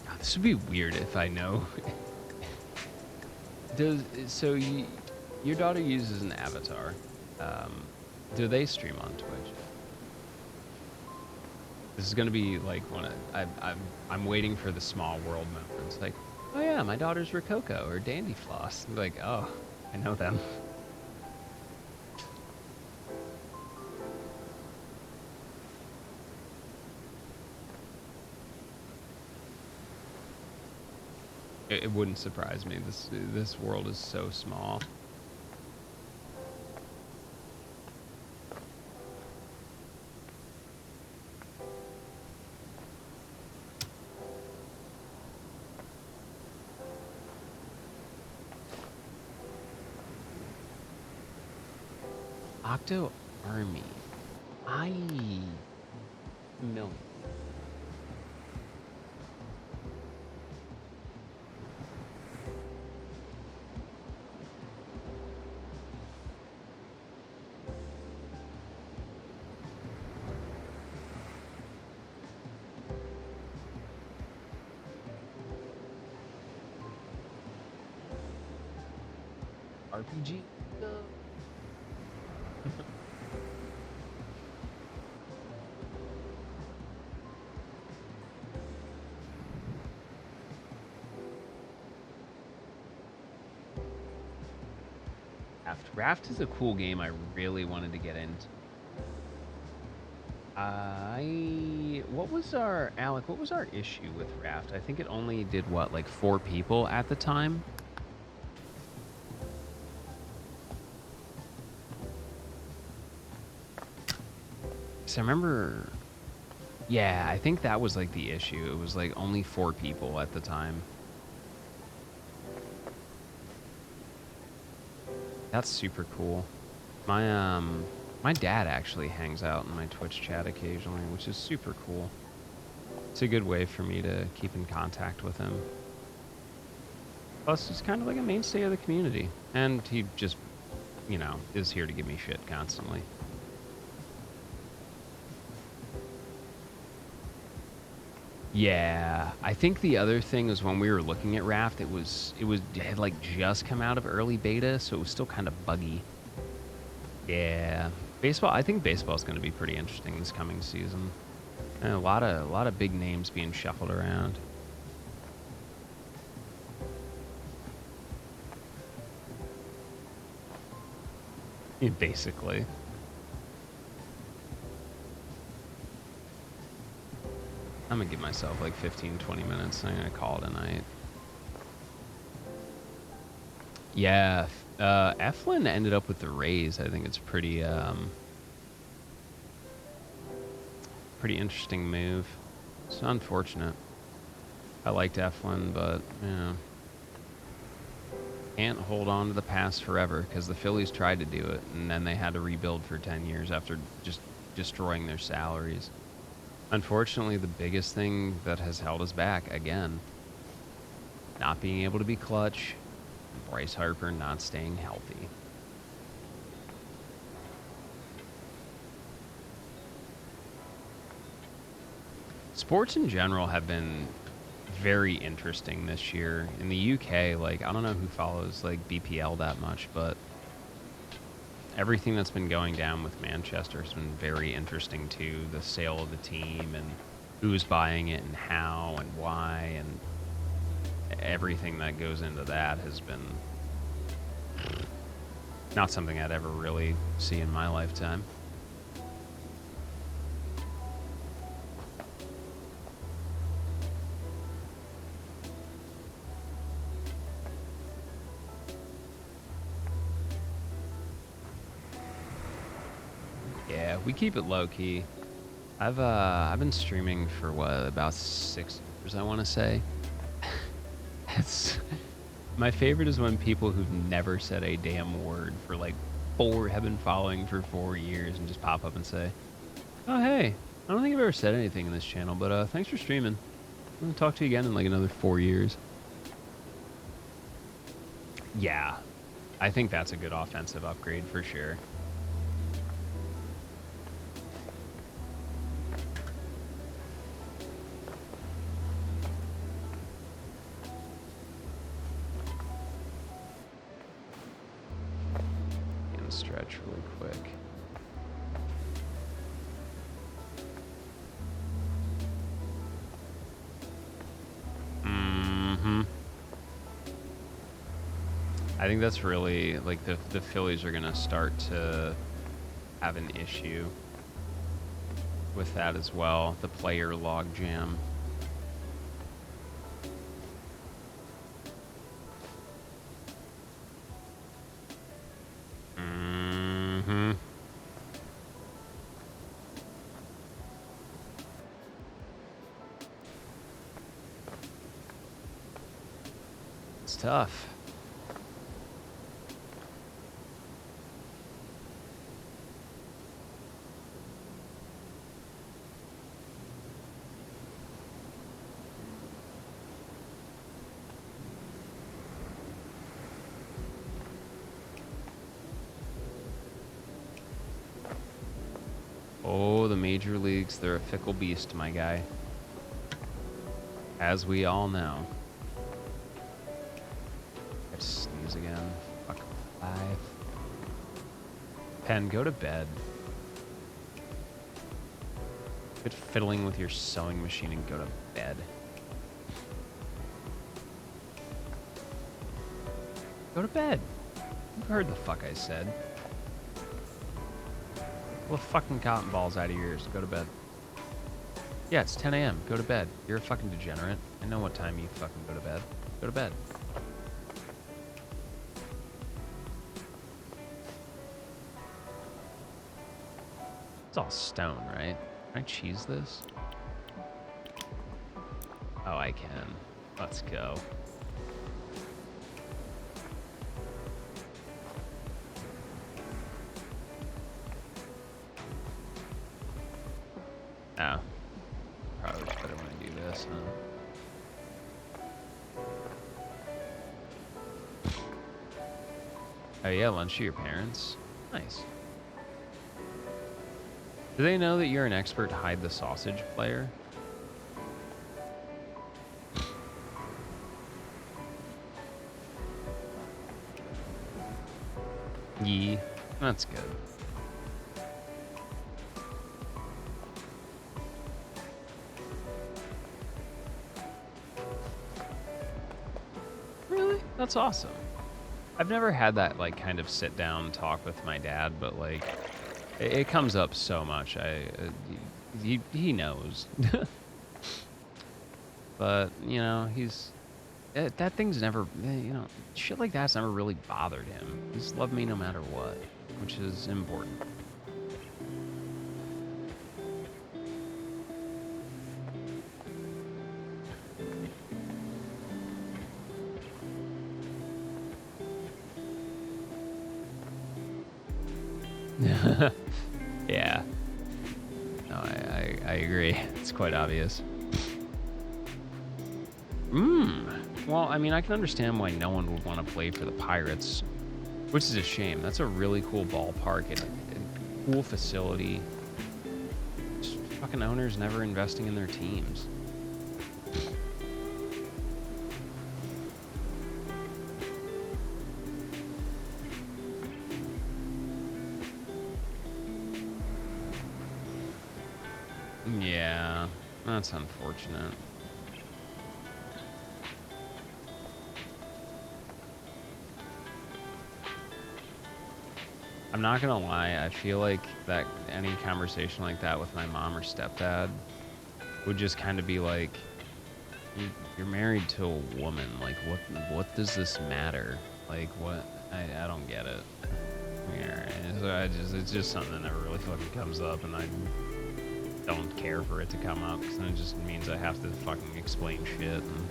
God, this would be weird if I know. Your daughter uses an avatar. Do they stream on Twitch? This is gonna be like I'm waiting for the small world moments. Like, oh yeah, my daughter's Rococo or Dandy Floss. Like, oh, I know them. It wouldn't surprise me. This world is so small. Octo Army. Million. RPG? No. Raft is a cool game I really wanted to get into. What was our, Alec, what was our issue with Raft? I think it only did what, like 4 people at the time? So I remember, yeah, I think that was like the issue. It was like only 4 people at the time. That's super cool. My dad actually hangs out in my Twitch chat occasionally, which is super cool. It's a good way for me to keep in contact with him. Plus, he's kind of like a mainstay of the community. And he just, you know, is here to give me shit constantly. Yeah, I think the other thing is when we were looking at Raft, it had like just come out of early beta, so it was still kind of buggy. Yeah, baseball. I think baseball is going to be pretty interesting this coming season. And a lot of big names being shuffled around. Yeah, basically. I'm gonna give myself like 15, 20 minutes. And I'm gonna call it a night. Yeah, Eflin ended up with the Rays. I think it's pretty interesting move. It's unfortunate. I liked Eflin, but, you know, can't hold on to the past forever because the Phillies tried to do it, and then they had to rebuild for 10 years after just destroying their salaries. Unfortunately, the biggest thing that has held us back, again, not being able to be clutch, and Bryce Harper not staying healthy. Sports in general have been very interesting this year. In the UK, like, I don't know who follows, like, BPL that much, but everything that's been going down with Manchester has been very interesting too. The sale of the team and who's buying it and how and why and everything that goes into that has been not something I'd ever really see in my lifetime. Yeah, we keep it low key. I've been streaming for what, about 6 years, I want to say. It's my favorite is when people who've never said a damn word for like have been following for 4 years and just pop up and say, "Oh hey, I don't think I've ever said anything in this channel, but thanks for streaming. I'm gonna talk to you again in like another 4 years." Yeah, I think that's a good offensive upgrade for sure. And stretch really quick. I think that's really, like, the Phillies are going to start to have an issue with that as well. The player logjam. It's tough. Oh, the major leagues, they're a fickle beast, my guy. As we all know. I sneeze again. Fuck. 5. Pen, go to bed. Quit fiddling with your sewing machine and go to bed. Go to bed. You heard the fuck I said. Pull the fucking cotton balls out of your ears. Go to bed. Yeah, it's 10 a.m. Go to bed. You're a fucking degenerate. I know what time you fucking go to bed. Go to bed. It's all stone, right? Can I cheese this? Oh, I can. Let's go. Oh. Probably just better when I do this, huh? Oh yeah, lunch to your parents? Nice. Do they know that you're an expert hide the sausage player? Yee. That's good. Really? That's awesome. I've never had that, like, kind of sit down talk with my dad, but, like, it comes up so much. He knows. But, you know, that thing's never, you know, shit like that's never really bothered him. He's loved me no matter what, which is important. Yeah. No, I agree. It's quite obvious. Well, I mean, I can understand why no one would want to play for the Pirates, which is a shame. That's a really cool ballpark and a cool facility. Just fucking owners never investing in their teams. Yeah, that's unfortunate. I'm not gonna lie, I feel like that any conversation like that with my mom or stepdad would just kind of be like, you're married to a woman. Like, what does this matter? Like, what? I don't get it. Yeah, so it's just something that never really fucking comes up, and I don't care for it to come up, because then it just means I have to fucking explain shit. And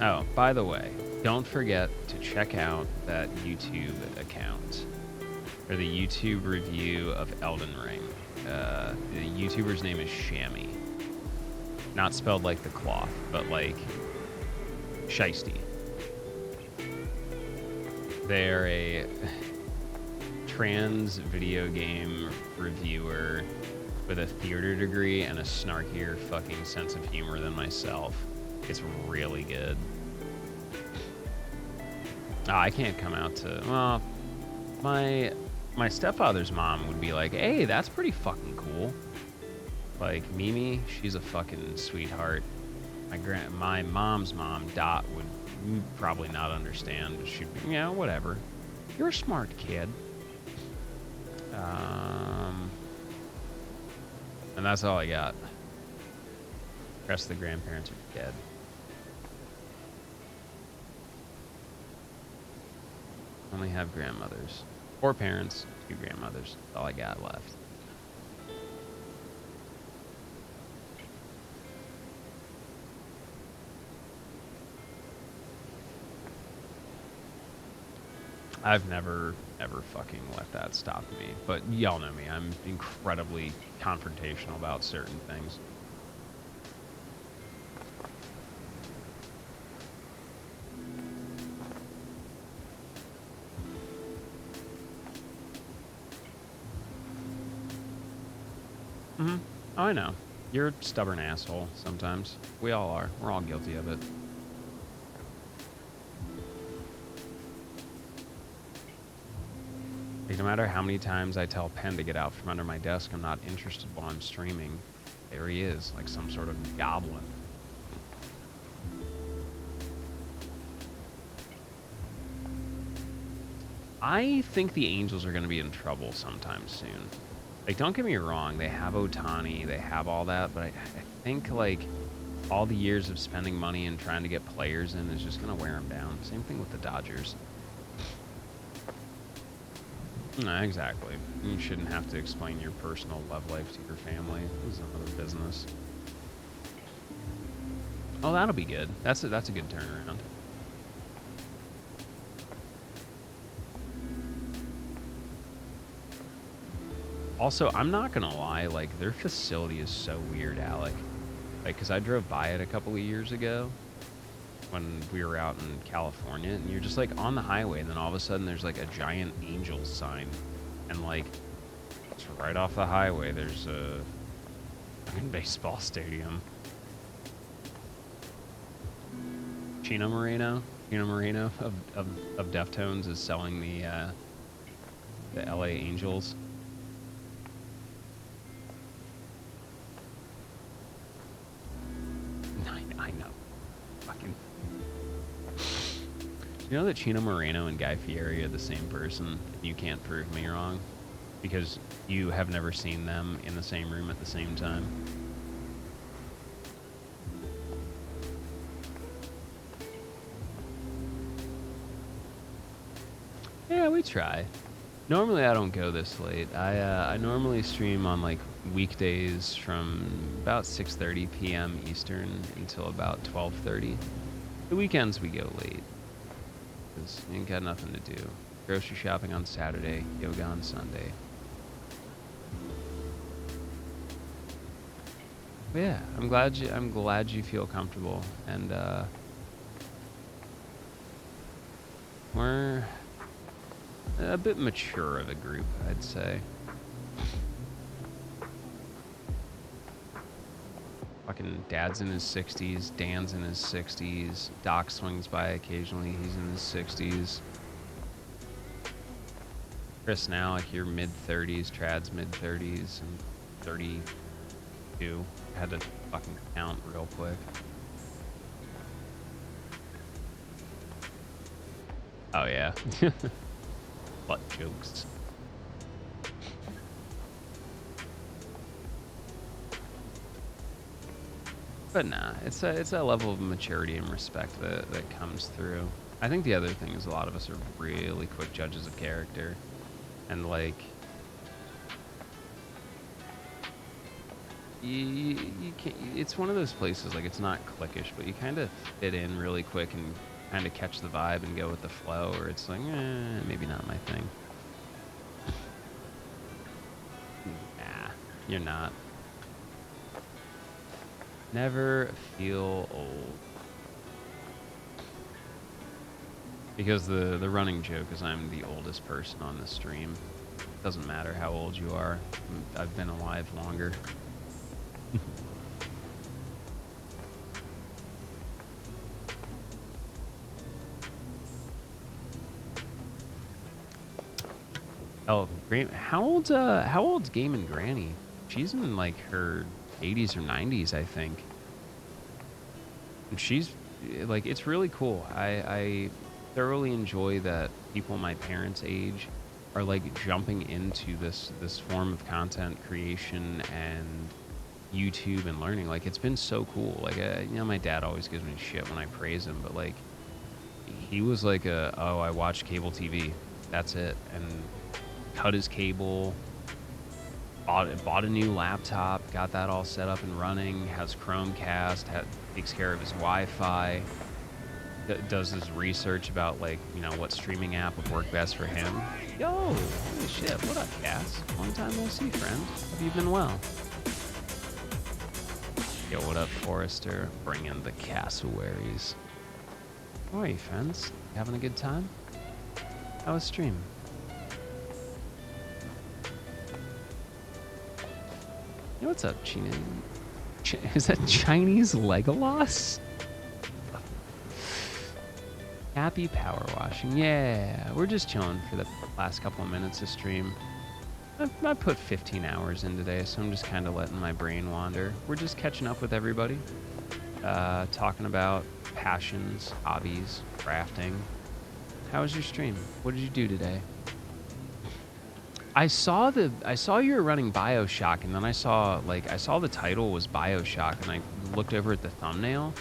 oh, by the way, don't forget to check out that YouTube account, or the YouTube review of Elden Ring. The YouTuber's name is Shammy. Not spelled like the cloth, but like shiesty. They're a trans video game reviewer with a theater degree and a snarkier fucking sense of humor than myself. It's really good. Oh, I can't come out to... Well, my stepfather's mom would be like, hey, that's pretty fucking cool. Like, Mimi, she's a fucking sweetheart. My mom's mom, Dot, would probably not understand. She'd be, yeah, whatever. You're a smart kid. And that's all I got. The rest of the grandparents are dead. Only have grandmothers. 4 parents, 2 grandmothers. That's all I got left. I've never, ever fucking let that stop me. But y'all know me. I'm incredibly confrontational about certain things. Mm-hmm. Oh, I know. You're a stubborn asshole sometimes. We all are. We're all guilty of it. Like, no matter how many times I tell Penn to get out from under my desk, I'm not interested while I'm streaming. There he is, like some sort of goblin. I think the Angels are going to be in trouble sometime soon. Like, don't get me wrong, they have Ohtani, they have all that, but I think, like, all the years of spending money and trying to get players in is just going to wear them down. Same thing with the Dodgers. No, exactly. You shouldn't have to explain your personal love life to your family. This is another business. Oh, that'll be good. That's a good turnaround. Also, I'm not gonna lie, like, their facility is so weird, Alec. Like, because I drove by it a couple of years ago when we were out in California, and you're just, like, on the highway, and then all of a sudden there's, like, a giant Angels sign. And, like, it's right off the highway. There's a fucking baseball stadium. Chino Moreno of Deftones is selling the LA Angels. I know. Fucking. You know that Chino Moreno and Guy Fieri are the same person? You can't prove me wrong, because you have never seen them in the same room at the same time. Yeah, we try. Normally, I don't go this late. I normally stream on like weekdays from about 6:30 p.m. Eastern until about 12:30. The weekends we go late because you ain't got nothing to do. Grocery shopping on Saturday, yoga on Sunday. But yeah, I'm glad you feel comfortable, and we're a bit mature of a group, I'd say. Fucking dad's in his 60s, Dan's in his 60s, Doc swings by occasionally, he's in his 60s. Chris now, like you're mid 30s, Trad's mid 30s, and 32. I had to fucking count real quick. Oh yeah. Butt jokes. But nah, it's a level of maturity and respect that comes through. I think the other thing is a lot of us are really quick judges of character, and like you can't. It's one of those places like it's not cliquish, but you kind of fit in really quick and kind of catch the vibe and go with the flow, or it's like maybe not my thing. Nah, you're not. Never feel old. Because the running joke is I'm the oldest person on the stream. Doesn't matter how old you are. I've been alive longer. Oh, how old's Game Granny? She's in like her 80s or 90s, I think. And she's like, it's really cool. I thoroughly enjoy that people my parents' age are like jumping into this form of content creation and YouTube and learning. Like it's been so cool. Like my dad always gives me shit when I praise him, but like he was like I watch cable TV. That's it. And cut his cable, bought a new laptop, got that all set up and running, has Chromecast, takes care of his Wi-Fi, does his research about like, what streaming app would work best for him. Yo, holy shit, what up, Cass? Long time no see, friend. Have you been well? Yo, what up, Forrester? Bring in the cassowaries. How are you, friends? You having a good time? How was stream? Yo, what's up, China? Is that Chinese Legolas? Happy power washing. Yeah, we're just chilling for the last couple of minutes of stream. I put 15 hours in today, so I'm just kind of letting my brain wander. We're just catching up with everybody, talking about passions, hobbies, crafting. How was your stream? What did you do today? I saw you were running BioShock, and then I saw the title was BioShock, and I looked over at the thumbnail,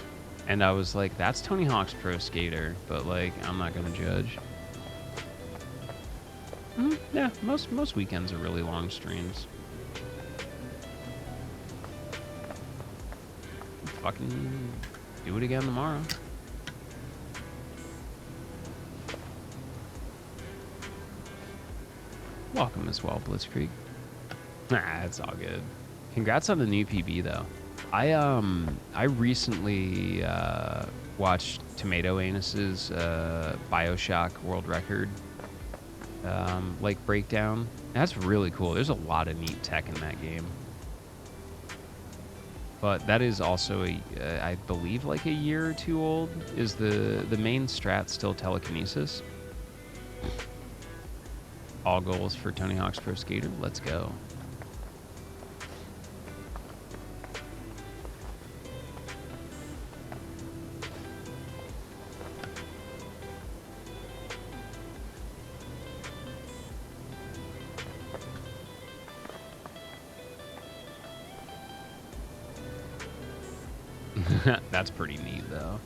and I was like, that's Tony Hawk's Pro Skater, but like I'm not gonna judge. Yeah, most weekends are really long streams. Fucking do it again tomorrow. Welcome as well, Blitzkrieg. Nah, it's all good. Congrats on the new PB though. I recently watched Tomato Anus's BioShock world record like breakdown. That's really cool. There's a lot of neat tech in that game. But that is also I believe like a year or two old. Is the main strat still telekinesis? All goals for Tony Hawk's Pro Skater. Let's go. That's pretty neat, though.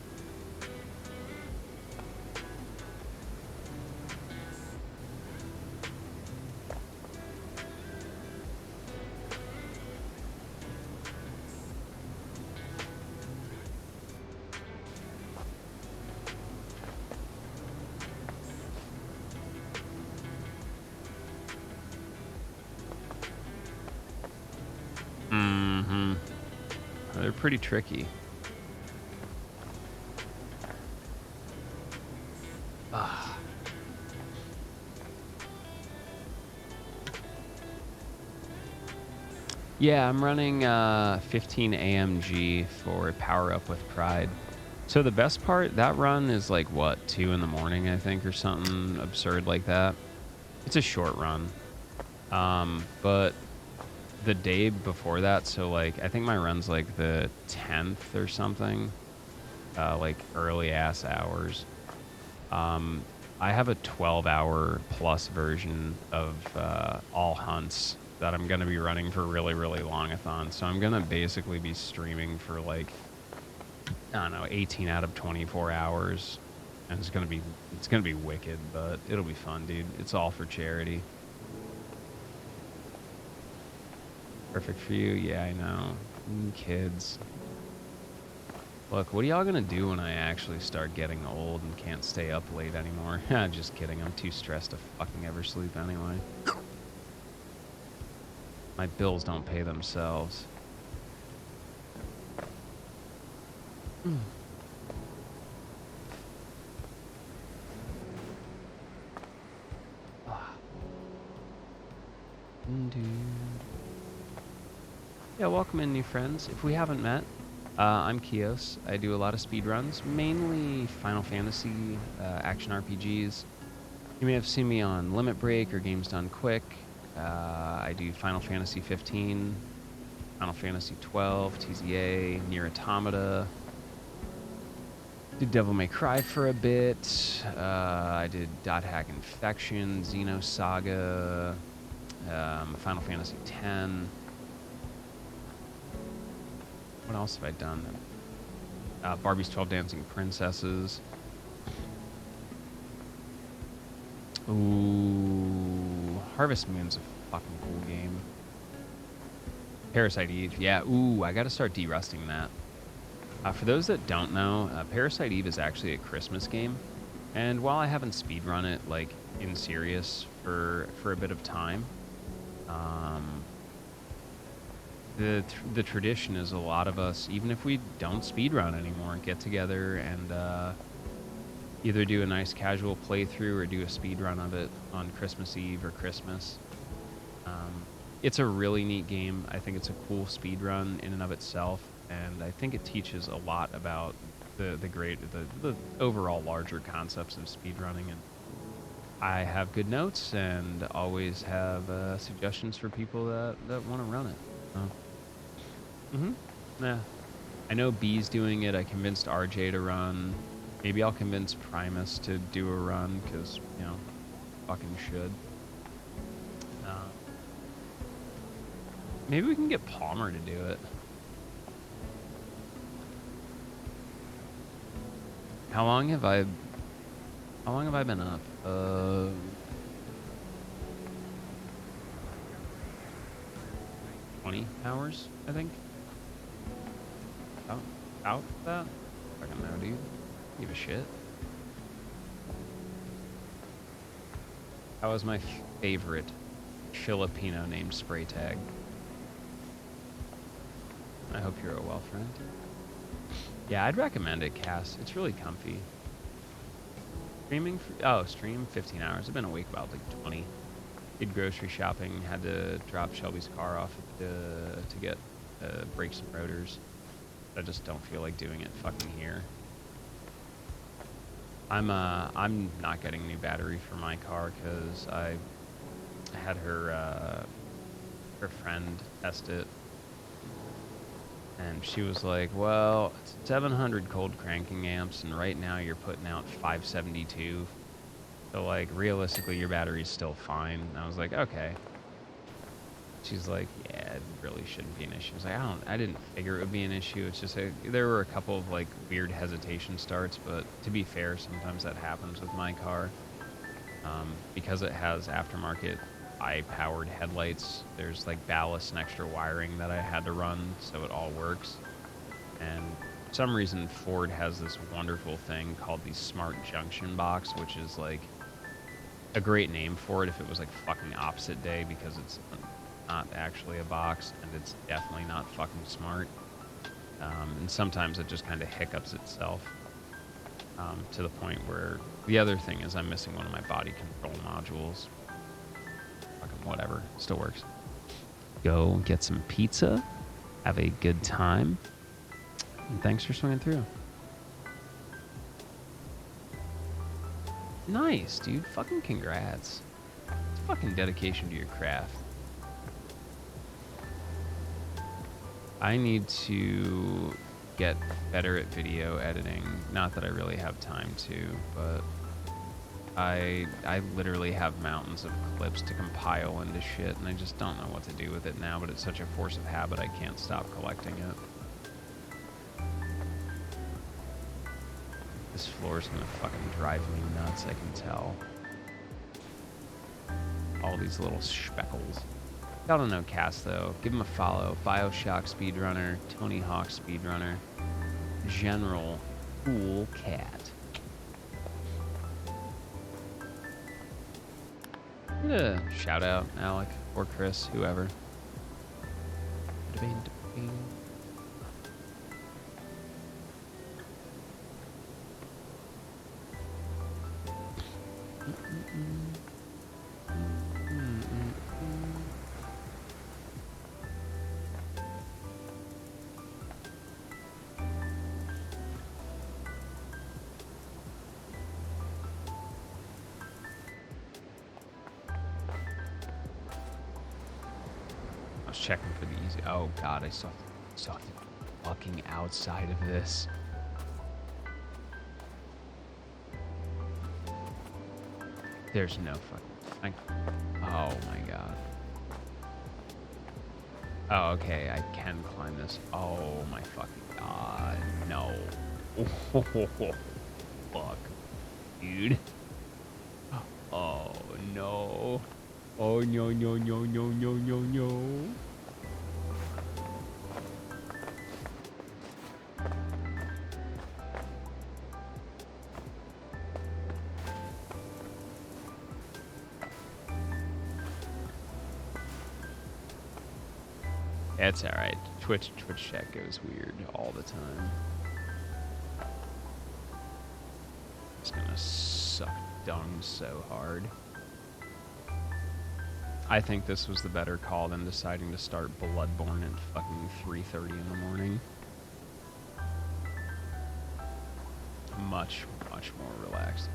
pretty tricky. Ah. Yeah, I'm running 15 AMG for Power Up with Pride. So the best part, that run is like, what, 2 in the morning, I think, or something absurd like that. It's a short run. But the day before that, so like, I think my run's like the 10th or something, like early ass hours. I have a 12-hour plus version of all hunts that I'm going to be running for really, really long-a-thon. So I'm going to basically be streaming for like, I don't know, 18 out of 24 hours. And it's going to be wicked, but it'll be fun, dude. It's all for charity. Perfect for you? Yeah, I know. Kids. Look, what are y'all gonna do when I actually start getting old and can't stay up late anymore? Just kidding. I'm too stressed to fucking ever sleep anyway. My bills don't pay themselves. Yeah, welcome in, new friends. If we haven't met, I'm Kios. I do a lot of speedruns, mainly Final Fantasy, action RPGs. You may have seen me on Limit Break or Games Done Quick. I do Final Fantasy 15, Final Fantasy 12, TZA, Nier Automata. Did Devil May Cry for a bit. I did Dot Hack Infection, Xenosaga, Final Fantasy 10. What else have I done? Barbie's 12 Dancing Princesses. Ooh, Harvest Moon's a fucking cool game. Parasite Eve, yeah. Ooh, I gotta start de-rusting that. For those that don't know, Parasite Eve is actually a Christmas game. And while I haven't speedrun it, like, in serious for a bit of time, the tradition is a lot of us, even if we don't speedrun anymore, get together and either do a nice casual playthrough or do a speedrun of it on Christmas Eve or Christmas. It's a really neat game. I think it's a cool speedrun in and of itself, and I think it teaches a lot about the overall larger concepts of speedrunning. And I have good notes and always have suggestions for people that want to run it. Yeah. I know B's doing it. I convinced RJ to run. Maybe I'll convince Primus to do a run, because, you know, fucking should. Maybe we can get Palmer to do it. How long have I been up? 20 hours, I think. Out that? Fucking know, dude. Give a shit. That was my favorite Filipino named Spray Tag. I hope you're well, friend. Yeah, I'd recommend it, Cass. It's really comfy. Stream 15 hours. I've been awake about like 20. Did grocery shopping. Had to drop Shelby's car off to get brakes and rotors. I just don't feel like doing it fucking here. I'm not getting new battery for my car because I had her friend test it, and she was like, well, it's 700 cold cranking amps, and right now you're putting out 572. So, like, realistically, your battery's still fine. And I was like, okay. She's like, yeah, it really shouldn't be an issue. I was like, I didn't figure it would be an issue. It's just there were a couple of, like, weird hesitation starts, but to be fair, sometimes that happens with my car. Because it has aftermarket eye-powered headlights, there's, like, ballast and extra wiring that I had to run, so it all works. And for some reason, Ford has this wonderful thing called the Smart Junction Box, which is, like, a great name for it if it was, like, fucking opposite day, because it's not actually a box, and it's definitely not fucking smart. And sometimes it just kind of hiccups itself to the point where the other thing is I'm missing one of my body control modules. Fucking whatever, still works. Go get some pizza, have a good time, and thanks for swinging through. Nice, dude. Fucking congrats. It's fucking dedication to your craft. I need to get better at video editing. Not that I really have time to, but I literally have mountains of clips to compile into shit, and I just don't know what to do with it now, but it's such a force of habit I can't stop collecting it. This floor is gonna fucking drive me nuts, I can tell. All these little speckles. Y'all don't know Cass though. Give him a follow. Bioshock speedrunner, Tony Hawk speedrunner, General Cool Cat. Yeah, shout out Alec or Chris, whoever. I was checking for the easy. Oh god, I saw the fucking outside of this. There's no fucking. Oh my god. Oh, okay, I can climb this. Oh my fucking god, no. Oh, fuck, dude. Oh no. Oh no no no no no no no. It's alright. Twitch chat goes weird all the time. It's gonna suck dung so hard. I think this was the better call than deciding to start Bloodborne at fucking 3:30 in the morning. Much more relaxed.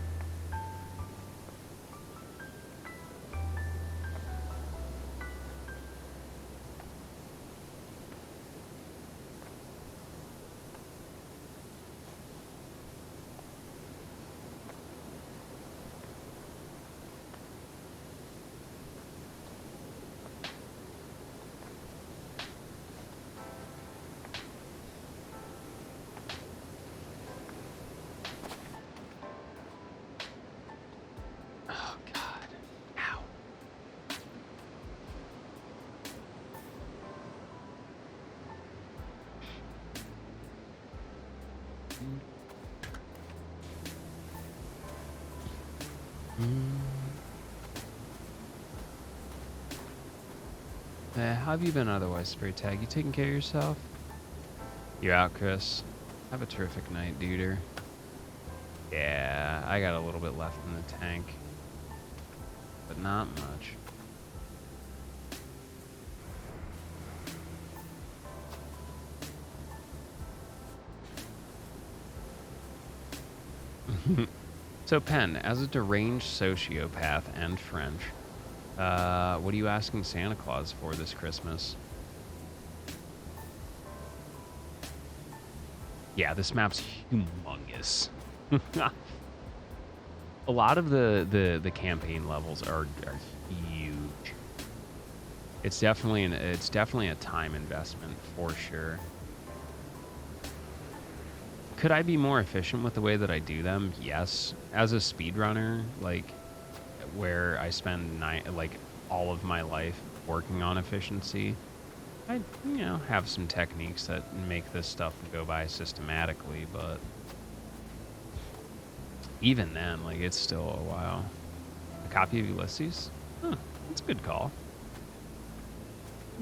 How have you been otherwise, Spirit Tag? You taking care of yourself? You're out, Chris. Have a terrific night, duder. Yeah, I got a little bit left in the tank. But not much. So, Pen, as a deranged sociopath and French, what are you asking Santa Claus for this Christmas? Yeah, this map's humongous. A lot of the campaign levels are huge. It's definitely a time investment for sure. Could I be more efficient with the way that I do them? Yes. As a speedrunner, like where I spend all of my life working on efficiency, I have some techniques that make this stuff go by systematically, but even then, like, it's still a while. A copy of Ulysses? Huh, that's a good call.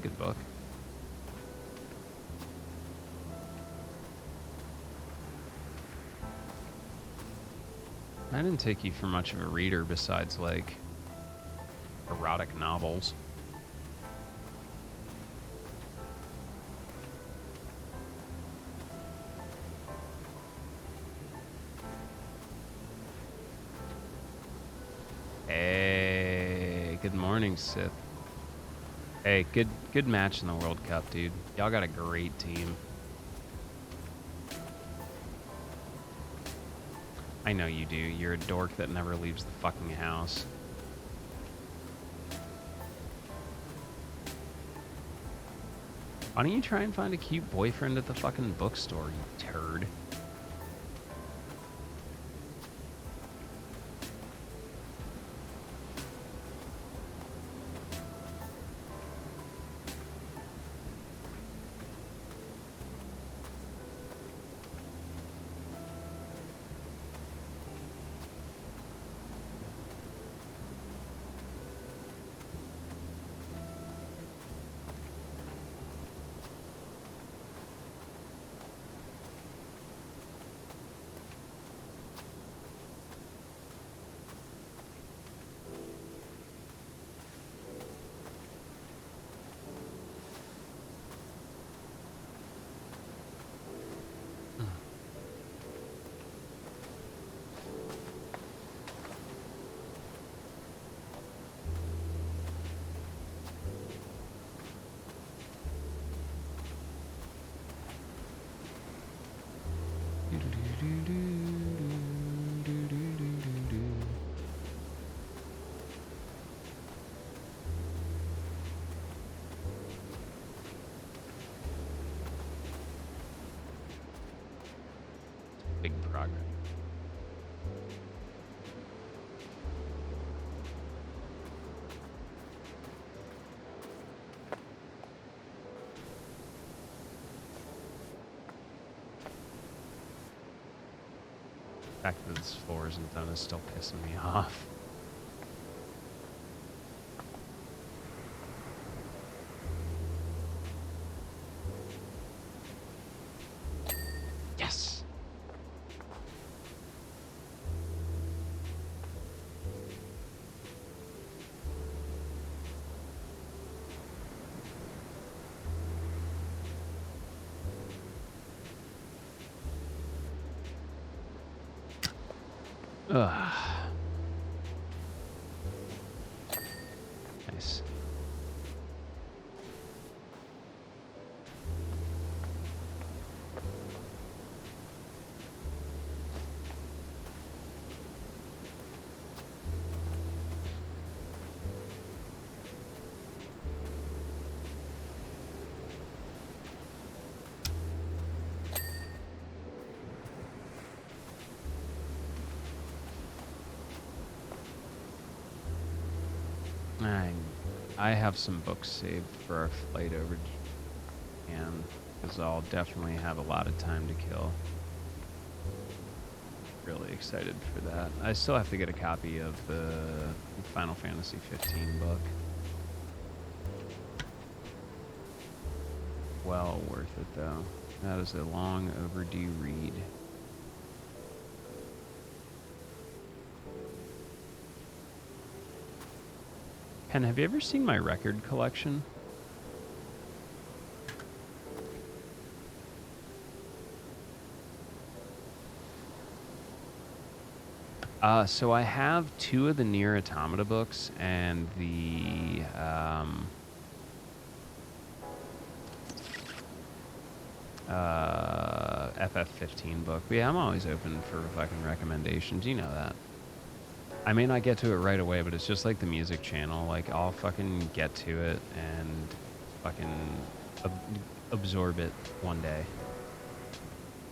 Good book. I didn't take you for much of a reader besides, like, erotic novels. Hey, good morning, Sith. Hey, good match in the World Cup, dude. Y'all got a great team. I know you do. You're a dork that never leaves the fucking house. Why don't you try and find a cute boyfriend at the fucking bookstore, you turd? Big progress. The fact that this floor isn't done is still pissing me off. Yes! Ugh. Nice. I have some books saved for our flight over Japan, because I'll definitely have a lot of time to kill. Really excited for that. I still have to get a copy of the Final Fantasy 15 book. Well worth it, though. That is a long overdue read. Ken, have you ever seen my record collection? So I have 2 of the Nier Automata books and the FF15 book. But yeah, I'm always open for fucking recommendations. You know that. I may not get to it right away, but it's just like the music channel. Like, I'll fucking get to it and fucking absorb it one day.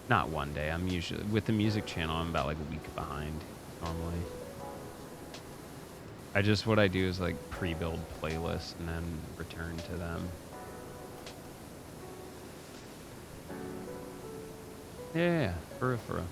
Not one day. I'm usually, with the music channel, I'm about like a week behind normally. What I do is like pre-build playlists and then return to them. Yeah, for real.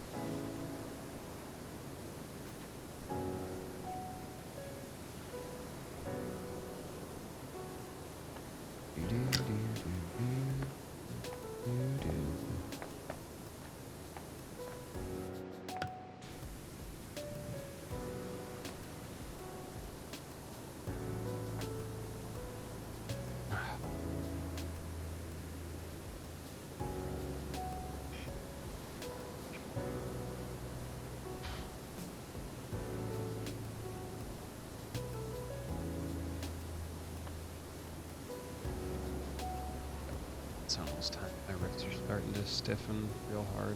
It's almost time. My wrists are starting to stiffen real hard.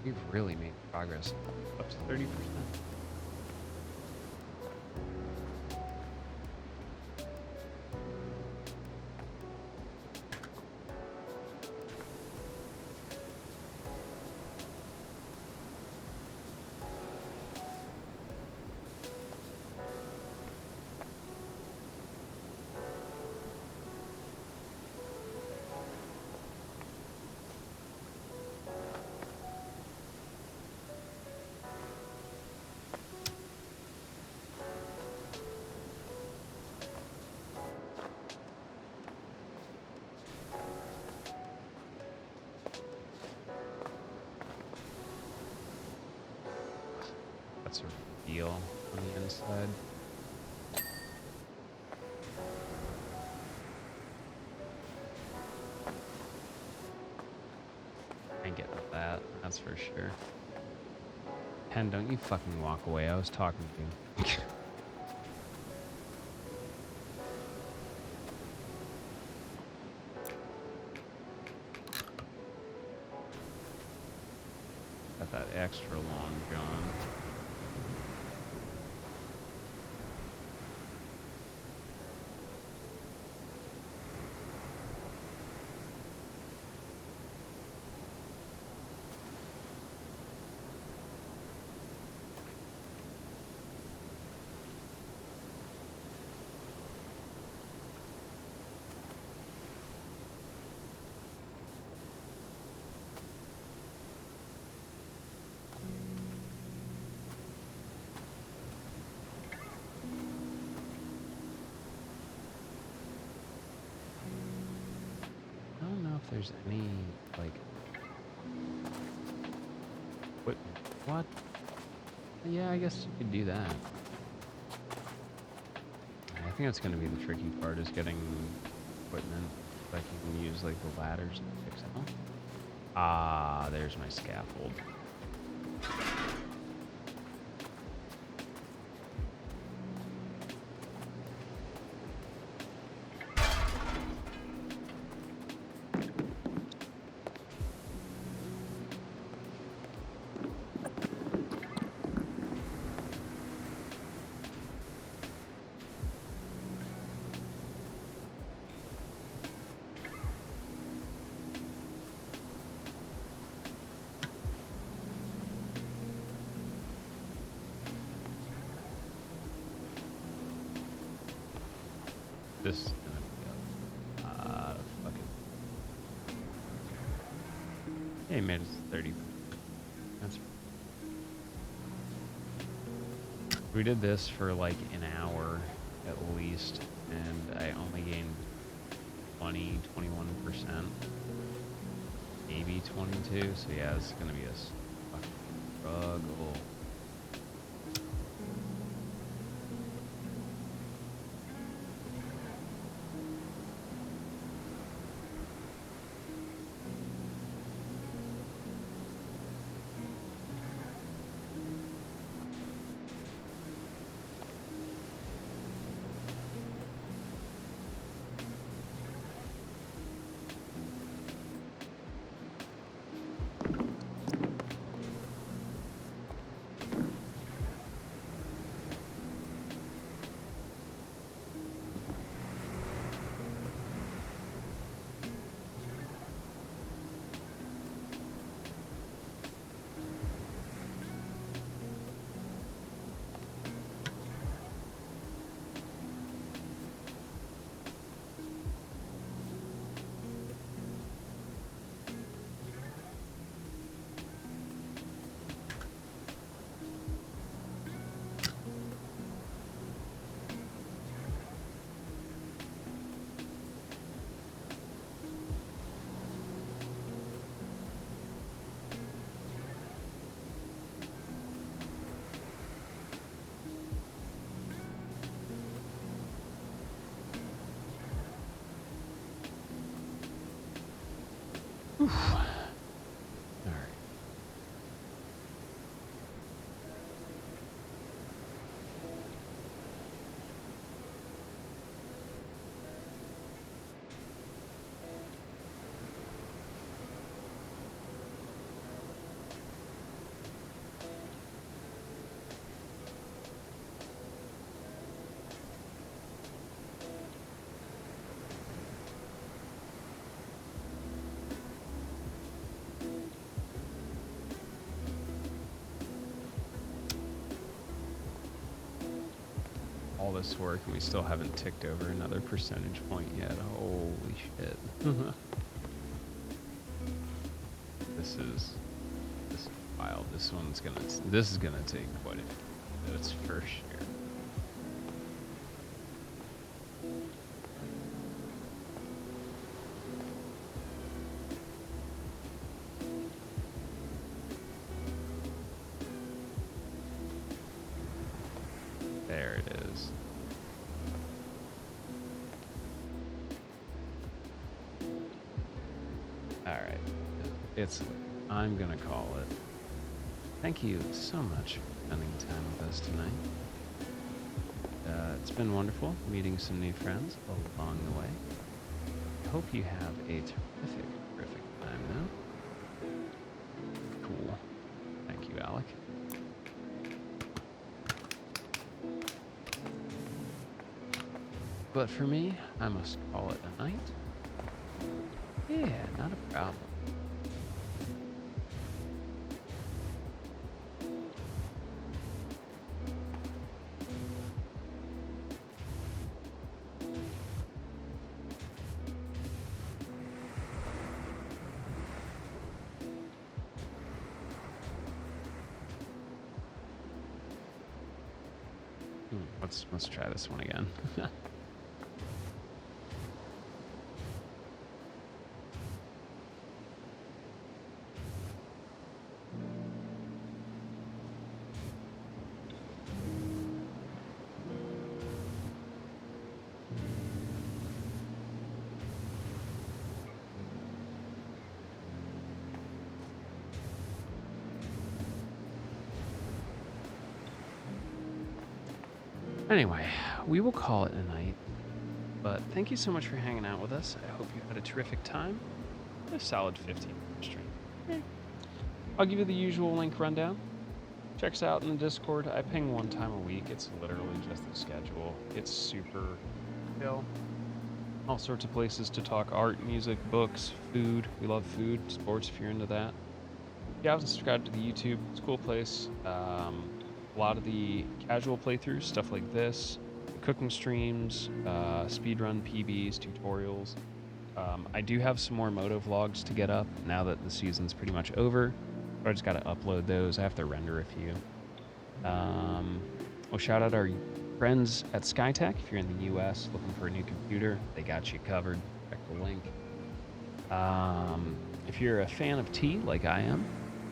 We've really made progress. Up to 30%. That's a reveal on the inside. I get that, that's for sure. Pen, don't you fucking walk away. I was talking to you. Got that extra long john. I don't know if there's any, like, what? Yeah, I guess you could do that. I think that's going to be the tricky part, is getting equipment that you can use, like the ladders to fix it. Ah, there's my scaffold. This is gonna be a lot of fucking. Hey man, it's 30. That's. We did this for like an hour at least, and I only gained 21%, maybe 22. So yeah, this is gonna be a fucking struggle. all this work and we still haven't ticked over another percentage point yet. Holy shit. This is wild. This is gonna take quite a few minutes for sure. There it is. All right. I'm gonna call it. Thank you so much for spending time with us tonight. It's been wonderful meeting some new friends along the way. I hope you have a terrific time now. Cool. Thank you, Alec. But for me, I must call it a night. Yeah, not a problem. Let's try this one again. Anyway, we will call it a night, but thank you so much for hanging out with us. I hope you had a terrific time. A solid 15-minute stream. I'll give you the usual link rundown. Check us out in the Discord. I ping one time a week. It's literally just the schedule. It's super chill. All sorts of places to talk art, music, books, food. We love food, sports if you're into that. Yeah, I was subscribed to the YouTube. It's a cool place. A lot of the casual playthroughs, stuff like this, cooking streams, speedrun PBs, tutorials. I do have some more moto vlogs to get up now that the season's pretty much over, but I just got to upload those. I have to render a few. We'll shout out our friends at SkyTech. If you're in the US looking for a new computer, they got you covered. Check the link. If you're a fan of tea like I am,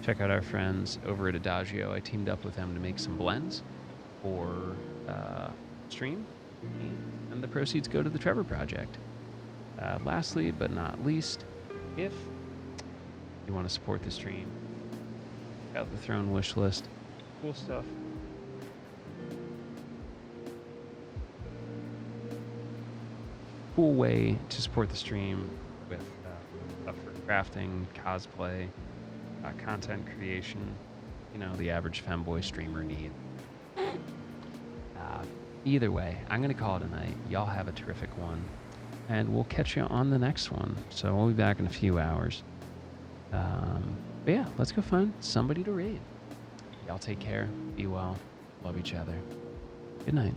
check out our friends over at Adagio. I teamed up with them to make some blends for stream, and the proceeds go to the Trevor Project. Lastly, but not least, if you want to support the stream, check out the Throne wish list. Cool stuff. Cool way to support the stream with stuff for crafting, cosplay, content creation, you know, the average femboy streamer need. Either way, I'm going to call it a night. Y'all have a terrific one, and we'll catch you on the next one. So we'll be back in a few hours. But yeah, let's go find somebody to raid. Y'all take care. Be well. Love each other. Good night.